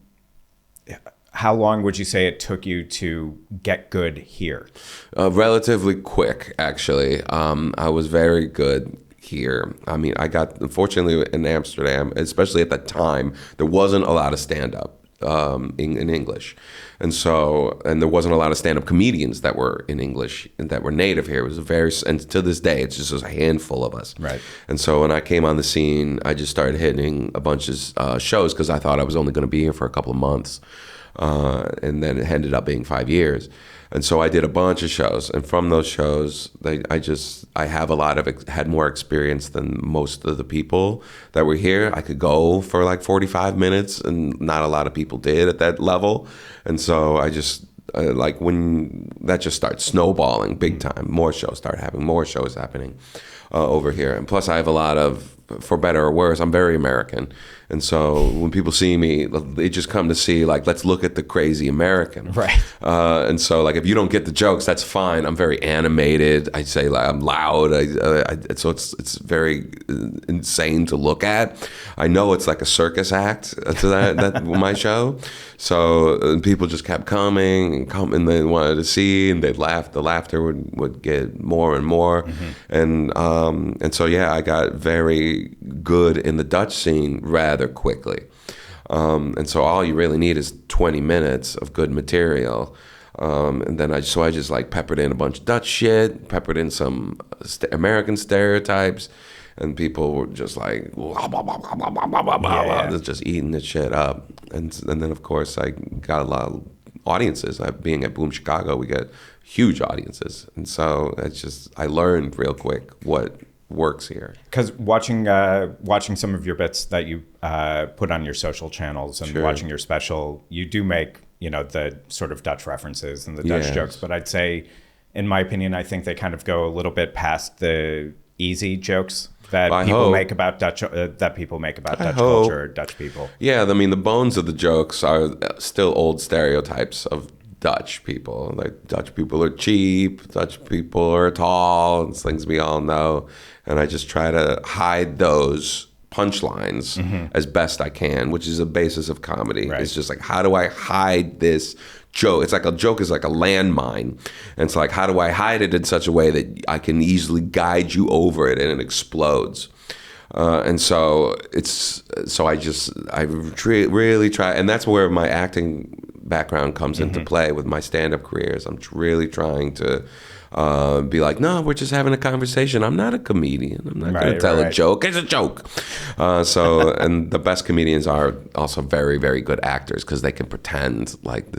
how long would you say it took you to get good here? Relatively quick, actually. I was very good here. I mean, unfortunately, in Amsterdam, especially at that time, there wasn't a lot of stand-up in English. And there wasn't a lot of stand-up comedians that were in English and that were native here. It was and to this day, it's just a handful of us. Right. And so when I came on the scene, I just started hitting a bunch of shows because I thought I was only going to be here for a couple of months. And then it ended up being 5 years. And so I did a bunch of shows, and from those shows, I had more experience than most of the people that were here. I could go for like 45 minutes, and not a lot of people did at that level. And so I just when that just starts snowballing big time. More shows happening over here, and plus I have a lot of, for better or worse, I'm very American. And so when people see me, they just come to see, like, let's look at the crazy American. Right. And so, like, if you don't get the jokes, that's fine. I'm very animated. I say, like, I'm loud. So it's very insane to look at. I know it's like a circus act to that my show. So people just kept coming, and they wanted to see, and they'd laugh. The laughter would get more and more. Mm-hmm. And so, yeah, I got very good in the Dutch scene rather quickly. And so all you really need is 20 minutes of good material. And then I just like peppered in a bunch of Dutch shit, peppered in some American stereotypes, and people were just like, blah, blah, blah, blah, blah, blah, blah, blah, just eating the shit up. And then, of course, I got a lot of audiences. Being at Boom Chicago, we get huge audiences. And so I learned real quick what works here. Because watching some of your bits that you put on your social channels and watching your special, you do make, the sort of Dutch references and the Dutch jokes. But I'd say, in my opinion, I think they kind of go a little bit past the easy jokes that people make about Dutch culture or Dutch people. Yeah, I mean, the bones of the jokes are still old stereotypes of Dutch people. Like, Dutch people are cheap, Dutch people are tall, and things we all know. And I just try to hide those punchlines as best I can, which is a basis of comedy. Right. It's just like, how do I hide this joke? It's like a joke is like a landmine. And it's like, how do I hide it in such a way that I can easily guide you over it and it explodes? And so I really try, and that's where my acting background comes into play with my stand-up careers. I'm really trying to be like, no, we're just having a conversation. I'm not a comedian. I'm not going to tell a joke. It's a joke. And the best comedians are also very, very good actors because they can pretend like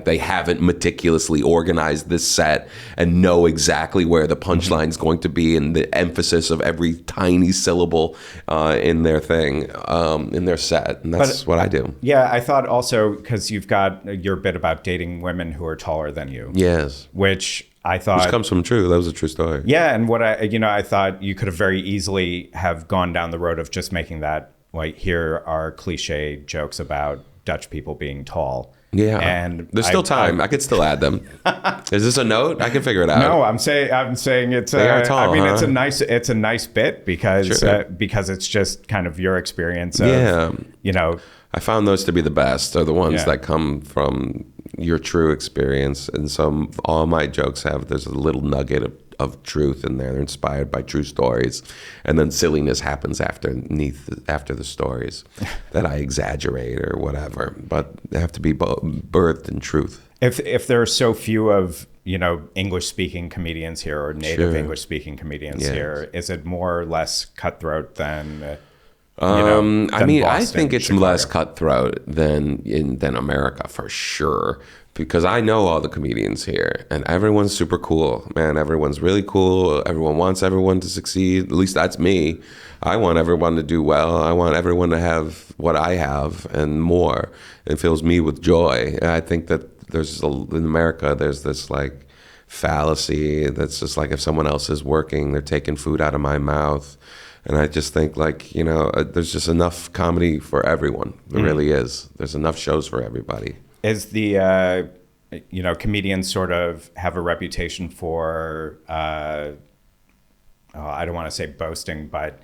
they haven't meticulously organized this set and know exactly where the punchline is going to be and the emphasis of every tiny syllable in their thing, in their set. And that's what I do. Yeah, I thought also because you've got your bit about dating women who are taller than you. Yes. Which I thought... Which comes from true. That was a true story. Yeah, and what I thought you could have very easily have gone down the road of just making that, like, here are cliche jokes about Dutch people being tall. Yeah, and there's still time. I could still add them. Is this a note? I can figure it out. No, I'm saying it's. They are tall, it's a nice bit because it's just kind of your experience. Of, I found those to be the best. Are the ones that come from your true experience, and all my jokes there's a little nugget of truth in there. They're inspired by true stories, and then silliness happens after the stories that I exaggerate or whatever. But they have to be birthed in truth. If there are so few of English speaking comedians here or native English speaking comedians here, is it more or less cutthroat than? I think it's Chicago. less cutthroat than America for sure. Because I know all the comedians here, and everyone's super cool, man. Everyone's really cool. Everyone wants everyone to succeed. At least that's me. I want everyone to do well. I want everyone to have what I have and more. It fills me with joy. And I think that in America, there's this like fallacy that's just like if someone else is working, they're taking food out of my mouth. And I just think there's just enough comedy for everyone. There really is. There's enough shows for everybody. Is the comedians sort of have a reputation for I don't want to say boasting, but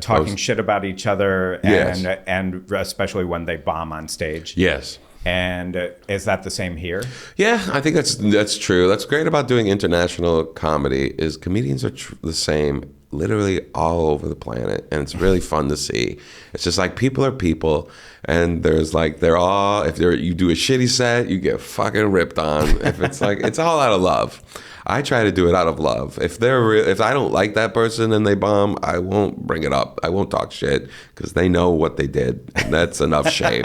talking shit about each other, and especially when they bomb on stage. Yes. And is that the same here? Yeah, I think that's true. That's great about doing international comedy is comedians are the same literally all over the planet, and it's really fun to see. It's just like people are people, and there's like you do a shitty set, you get fucking ripped on. If it's like it's all out of love. I try to do it out of love. If I don't like that person and they bomb, I won't bring it up. I won't talk shit because they know what they did. And that's enough shame.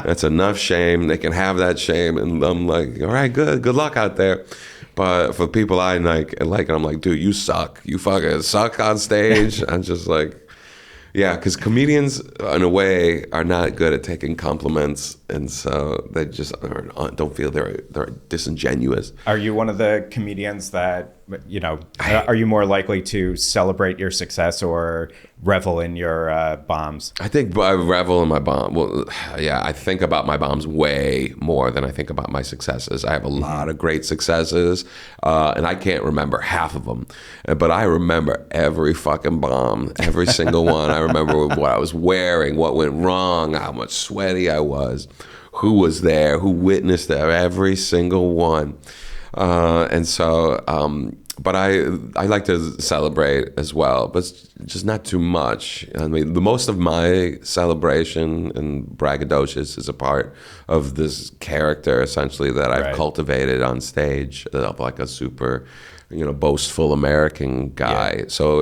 That's enough shame. They can have that shame, and I'm like, all right, good luck out there. But for people I like, I'm like, dude, you suck. You fucking suck on stage. I'm just like, yeah, because comedians, in a way, are not good at taking compliments, and so they just don't feel they're disingenuous. Are you one of the comedians that, are you more likely to celebrate your success or revel in your bombs? I think I revel in my bomb. Well, yeah, I think about my bombs way more than I think about my successes. I have a lot of great successes, and I can't remember half of them, but I remember every fucking bomb, every single one. I remember what I was wearing, what went wrong, how much sweaty I was, who was there, who witnessed every single one. And so, but I like to celebrate as well, but just not too much. I mean, the most of my celebration and braggadocious is a part of this character, essentially, that I've cultivated on stage, of like a super, boastful American guy. Yeah. So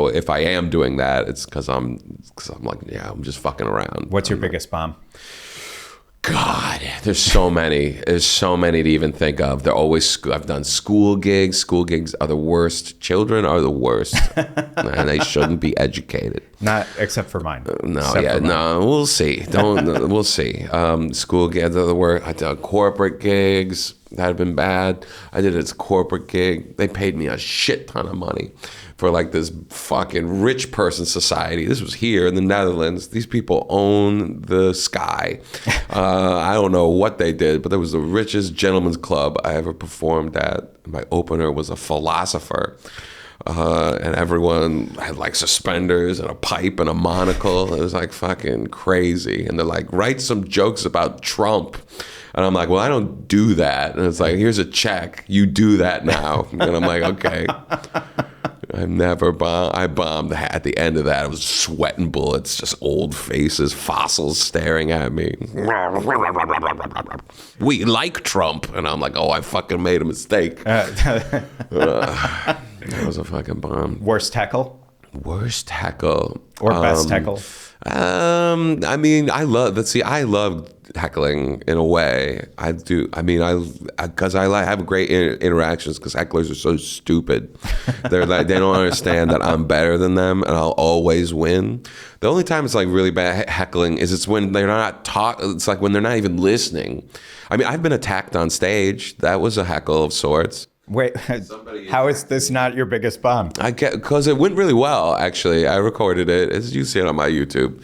if I am doing that, it's because I'm like, I'm just fucking around. What's your biggest bomb? God, there's so many. There's so many to even think of. They're always. I've done school gigs. School gigs are the worst. Children are the worst, and they shouldn't be educated. Not except for mine. No. We'll see. We'll see. School gigs are the worst. I did corporate gigs that have been bad. I did a corporate gig. They paid me a shit ton of money for like this fucking rich person society. This was here in the Netherlands. These people own the sky. I don't know what they did, but there was the richest gentleman's club I ever performed at. My opener was a philosopher. And everyone had like suspenders and a pipe and a monocle. It was like fucking crazy. And they're like, write some jokes about Trump. And I'm like, well, I don't do that. And it's like, here's a check. You do that now. And I'm like, okay. I've never bombed. I bombed at the end of that. It was sweating bullets, just old faces, fossils staring at me. We like Trump. And I'm like, oh, I fucking made a mistake. That was a fucking bomb. Worst heckle? Worst heckle. Or best heckle? I mean, I love heckling in a way. I do. I mean, because I have great interactions because hecklers are so stupid. They're like, they don't understand that I'm better than them and I'll always win. The only time it's like really bad heckling is it's when they're not it's like when they're not even listening. I mean, I've been attacked on stage. That was a heckle of sorts. Wait, how is this not your biggest bomb? Because it went really well, actually. I recorded it, as you see it on my YouTube.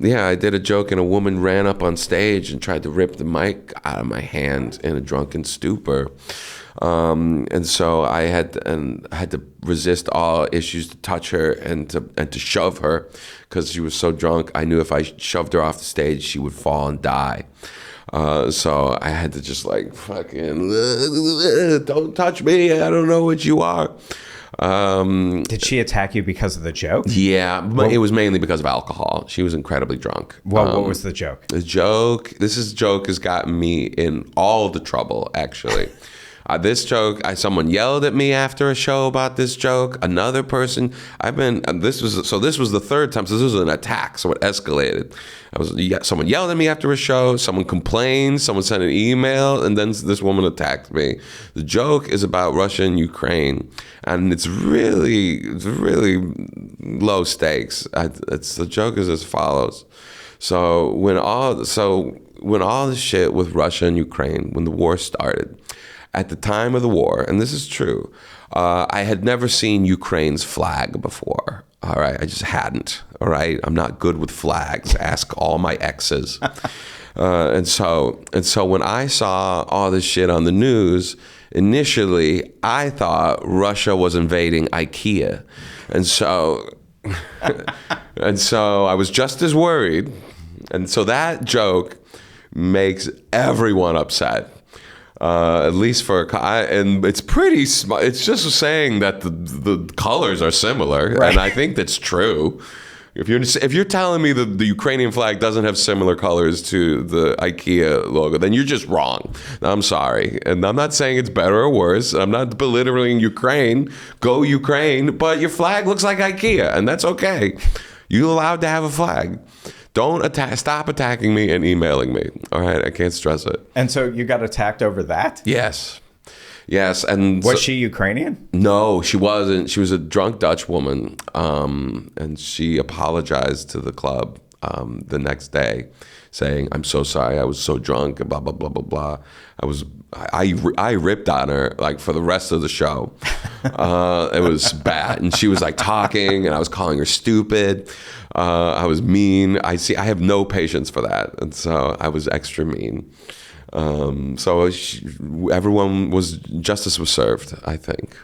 Yeah, I did a joke and a woman ran up on stage and tried to rip the mic out of my hand in a drunken stupor. And so I had to resist all issues to touch her and to shove her because she was so drunk. I knew if I shoved her off the stage, she would fall and die. So I had to just like fucking don't touch me. I don't know what you are. Did she attack you because of the joke? Yeah, but it was mainly because of alcohol. She was incredibly drunk. Well, what was the joke? The joke has gotten me in all the trouble, actually. This joke, someone yelled at me after a show about this joke. Another person, this was the third time, so this was an attack, so it escalated. Someone yelled at me after a show, someone complained, someone sent an email, and then this woman attacked me. The joke is about Russia and Ukraine, and it's really low stakes. The joke is as follows. So when all the shit with Russia and Ukraine, when the war started, at the time of the war, and this is true, I had never seen Ukraine's flag before. All right, I just hadn't. All right, I'm not good with flags. Ask all my exes. And so when I saw all this shit on the news, initially I thought Russia was invading IKEA, and so I was just as worried. And so that joke makes everyone upset. At least and it's pretty smart. It's just saying that the colors are similar, right. And I think that's true. If you're telling me that the Ukrainian flag doesn't have similar colors to the IKEA logo, then you're just wrong. I'm sorry, and I'm not saying it's better or worse. I'm not belittling Ukraine. Go Ukraine, but your flag looks like IKEA, and that's okay. You're allowed to have a flag. Don't stop attacking me and emailing me. All right, I can't stress it. And so you got attacked over that? Yes. And was she Ukrainian? No, she wasn't. She was a drunk Dutch woman, and she apologized to the club the next day, saying, "I'm so sorry. I was so drunk," and blah blah blah blah blah. I ripped on her like for the rest of the show. It was bad, and she was like talking, and I was calling her stupid. I was mean. I have no patience for that, and so I was extra mean. Justice was served, I think.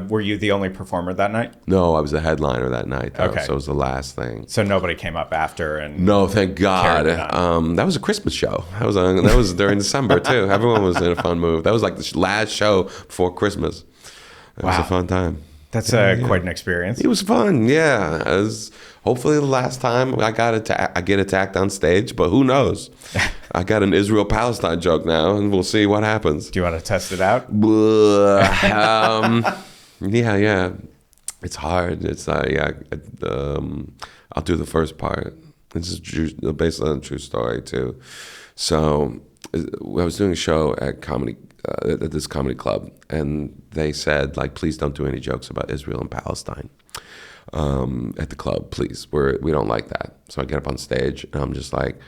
Were you the only performer that night? No, I was the headliner that night, though, okay. So it was the last thing. So nobody came up after and no, thank God. That was a Christmas show. That was during December too. Everyone was in a fun mood. That was like the last show before Christmas. It was a fun time. That's quite an experience. It was fun, yeah. It was hopefully the last time I get attacked on stage, but who knows? I got an Israel-Palestine joke now, and we'll see what happens. Do you want to test it out? Yeah. It's hard. It's I'll do the first part. This is based on a true story too. So I was doing a show at this comedy club, and they said, like, please don't do any jokes about Israel and Palestine at the club, please. We don't like that. So I get up on stage, and I'm just like,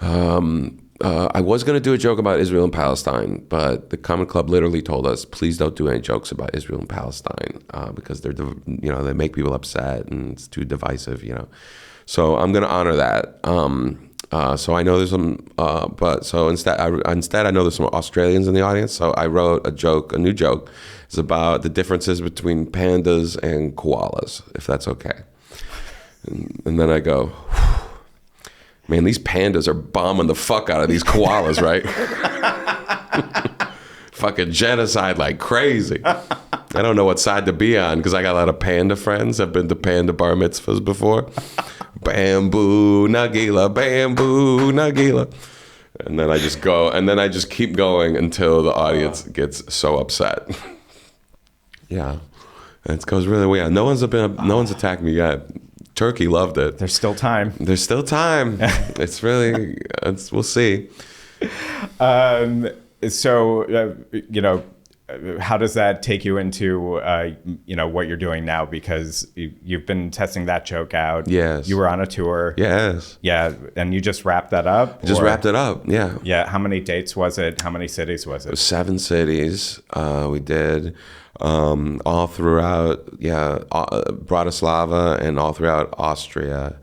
I was going to do a joke about Israel and Palestine, but the comedy club literally told us, please don't do any jokes about Israel and Palestine because they make people upset and it's too divisive, So I'm going to honor that. So I know there's some, instead I know there's some Australians in the audience. So I wrote a new joke. It's about the differences between pandas and koalas, if that's okay. And then I go, man, these pandas are bombing the fuck out of these koalas, right? Fucking genocide like crazy. I don't know what side to be on because I got a lot of panda friends. I've been to panda bar mitzvahs before. Bamboo Nagila, bamboo Nagila. And then I just go, and then I just keep going until the audience gets so upset. Yeah, it goes really weird. No one's attacked me yet. Turkey loved it. There's still time. There's still time. We'll see. How does that take you into, what you're doing now? Because you've been testing that joke out. Yes. You were on a tour. Yes. Yeah. And you just wrapped that up? Wrapped it up. Yeah. Yeah. How many dates was it? How many cities was it? It was 7 cities. We did all throughout, Bratislava and all throughout Austria.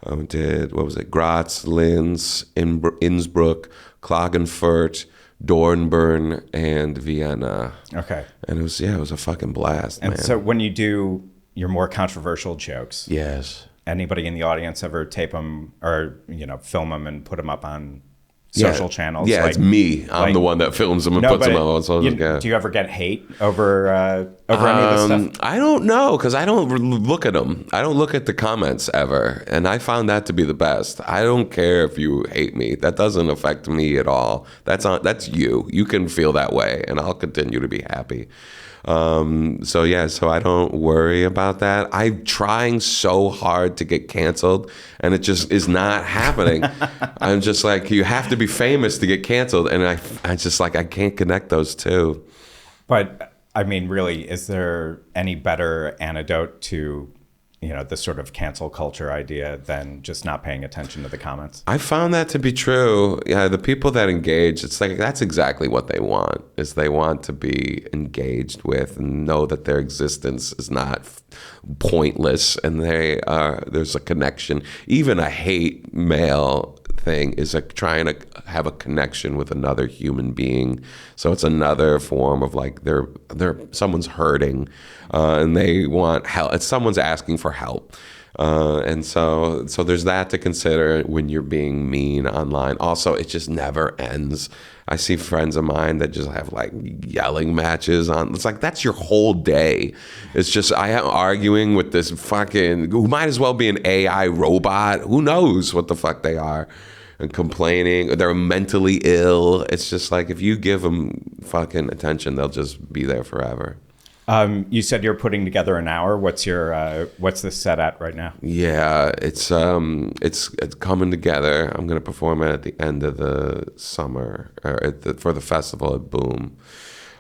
We did, Graz, Linz, Innsbruck, Klagenfurt, Dornbirn, and Vienna. Okay. And it was a fucking blast, and man. So when you do your more controversial jokes, yes, anybody in the audience ever tape them or, film them and put them up on social channels? Yeah, it's me. I'm the one that films them and puts them on social media. Do you ever get hate over any of this stuff? I don't know, because I don't look at them. I don't look at the comments ever. And I found that to be the best. I don't care if you hate me. That doesn't affect me at all. That's you. You can feel that way, and I'll continue to be happy. So I don't worry about that. I'm trying so hard to get canceled, and it just is not happening. I'm just like, you have to be famous to get canceled, and I just like, I can't connect those two. But I mean, really, is there any better antidote to the sort of cancel culture idea than just not paying attention to the comments? I found that to be true. Yeah, the people that engage, it's like that's exactly what they want, is they want to be engaged with and know that their existence is not pointless, and there's a connection. Even a hate mail thing is trying to have a connection with another human being. So it's another form of like someone's hurting and they want help. It's someone's asking for help. And so there's that to consider when you're being mean online. Also, it just never ends. I see friends of mine that just have like yelling matches on. It's like, that's your whole day. It's just, I am arguing with this fucking, who might as well be an AI robot. Who knows what the fuck they are, and complaining. They're mentally ill. It's just like, if you give them fucking attention, they'll just be there forever. You said you're putting together an hour. What's the set at right now? Yeah, it's coming together. I'm gonna perform it at the end of the summer for the festival at Boom.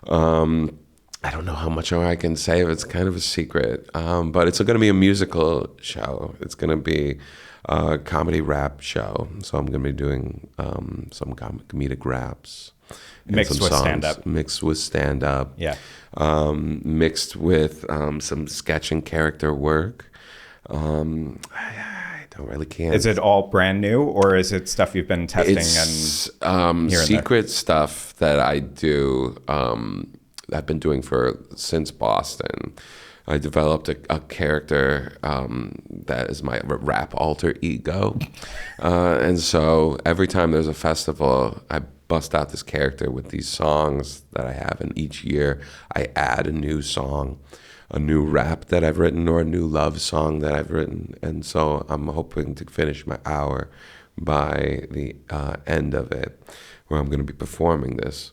I don't know how much more I can say. It's kind of a secret, but it's gonna be a musical show. It's gonna be a comedy rap show. So I'm gonna be doing some comedic raps. Mixed with stand-up. Mixed with stand-up. Yeah. Mixed with some sketch and character work. I don't really can't. Is it all brand new, or is it stuff you've been testing? It's and secret stuff that I do. I've been doing since Boston. I developed a character that is my rap alter ego. And so every time there's a festival, I bust out this character with these songs that I have. And each year I add a new song, a new rap that I've written, or a new love song that I've written. And so I'm hoping to finish my hour by the end of it, where I'm going to be performing this.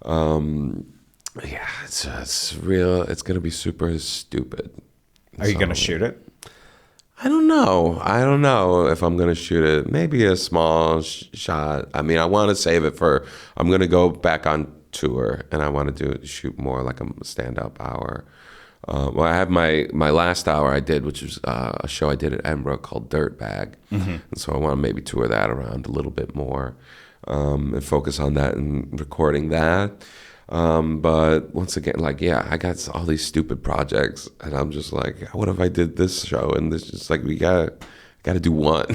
Yeah, it's real. It's going to be super stupid. Are you going to shoot it? I don't know if I'm going to shoot it. Maybe a small shot. I mean, I want to save it I'm going to go back on tour, and I want to shoot more like a stand-up hour. Well, I have my last hour I did, which was a show I did at Edinburgh called Dirtbag. Mm-hmm. And so I want to maybe tour that around a little bit more and focus on that and recording that. But once again, I got all these stupid projects, and I'm just like, what if I did this show? And it's just like, we gotta do one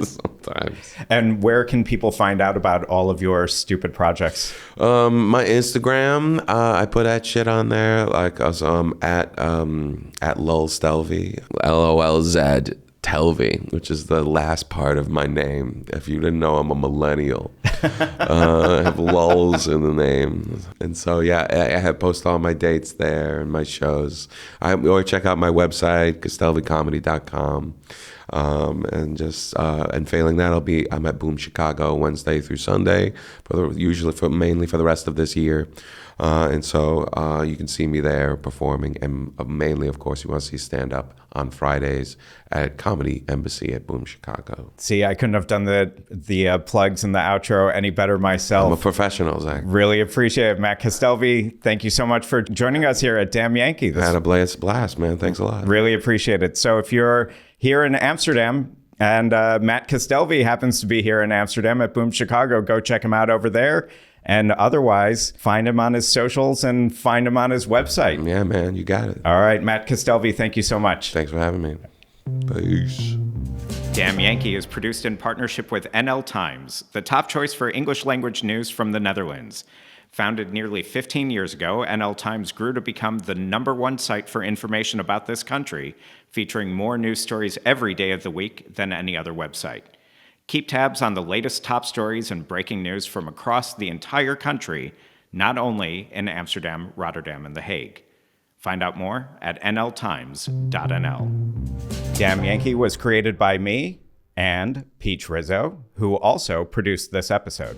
sometimes. And where can people find out about all of your stupid projects? My Instagram, I put that shit on there. Like I was at Lulstelvi, LOLZ Castellvi, which is the last part of my name. If you didn't know, I'm a millennial. I have lulls in the name. And so, yeah, I have post all my dates there and my shows. Or check out my website, castellvicomedy.com. And failing that, I'm at Boom Chicago Wednesday through Sunday, mainly for the rest of this year. And so you can see me there performing, and mainly, of course, you want to see stand-up on Fridays at Comedy Embassy at Boom Chicago. See, I couldn't have done the plugs and the outro any better myself. I'm a professional, Zach. Really appreciate it. Matt Castellvi, thank you so much for joining us here at Damn Yankee. I had a blast, man. Thanks a lot. Really appreciate it. So if you're here in Amsterdam, and Matt Castellvi happens to be here in Amsterdam at Boom Chicago, go check him out over there. And otherwise, find him on his socials and find him on his website. Yeah, man, you got it. All right, Matt Castellvi, thank you so much. Thanks for having me. Peace. Damn Yankee is produced in partnership with NL Times, the top choice for English language news from the Netherlands. Founded nearly 15 years ago, NL Times grew to become the #1 site for information about this country, featuring more news stories every day of the week than any other website. Keep tabs on the latest top stories and breaking news from across the entire country, not only in Amsterdam, Rotterdam, and The Hague. Find out more at nltimes.nl. Damn Yankee was created by me and Peach Rizzo, who also produced this episode.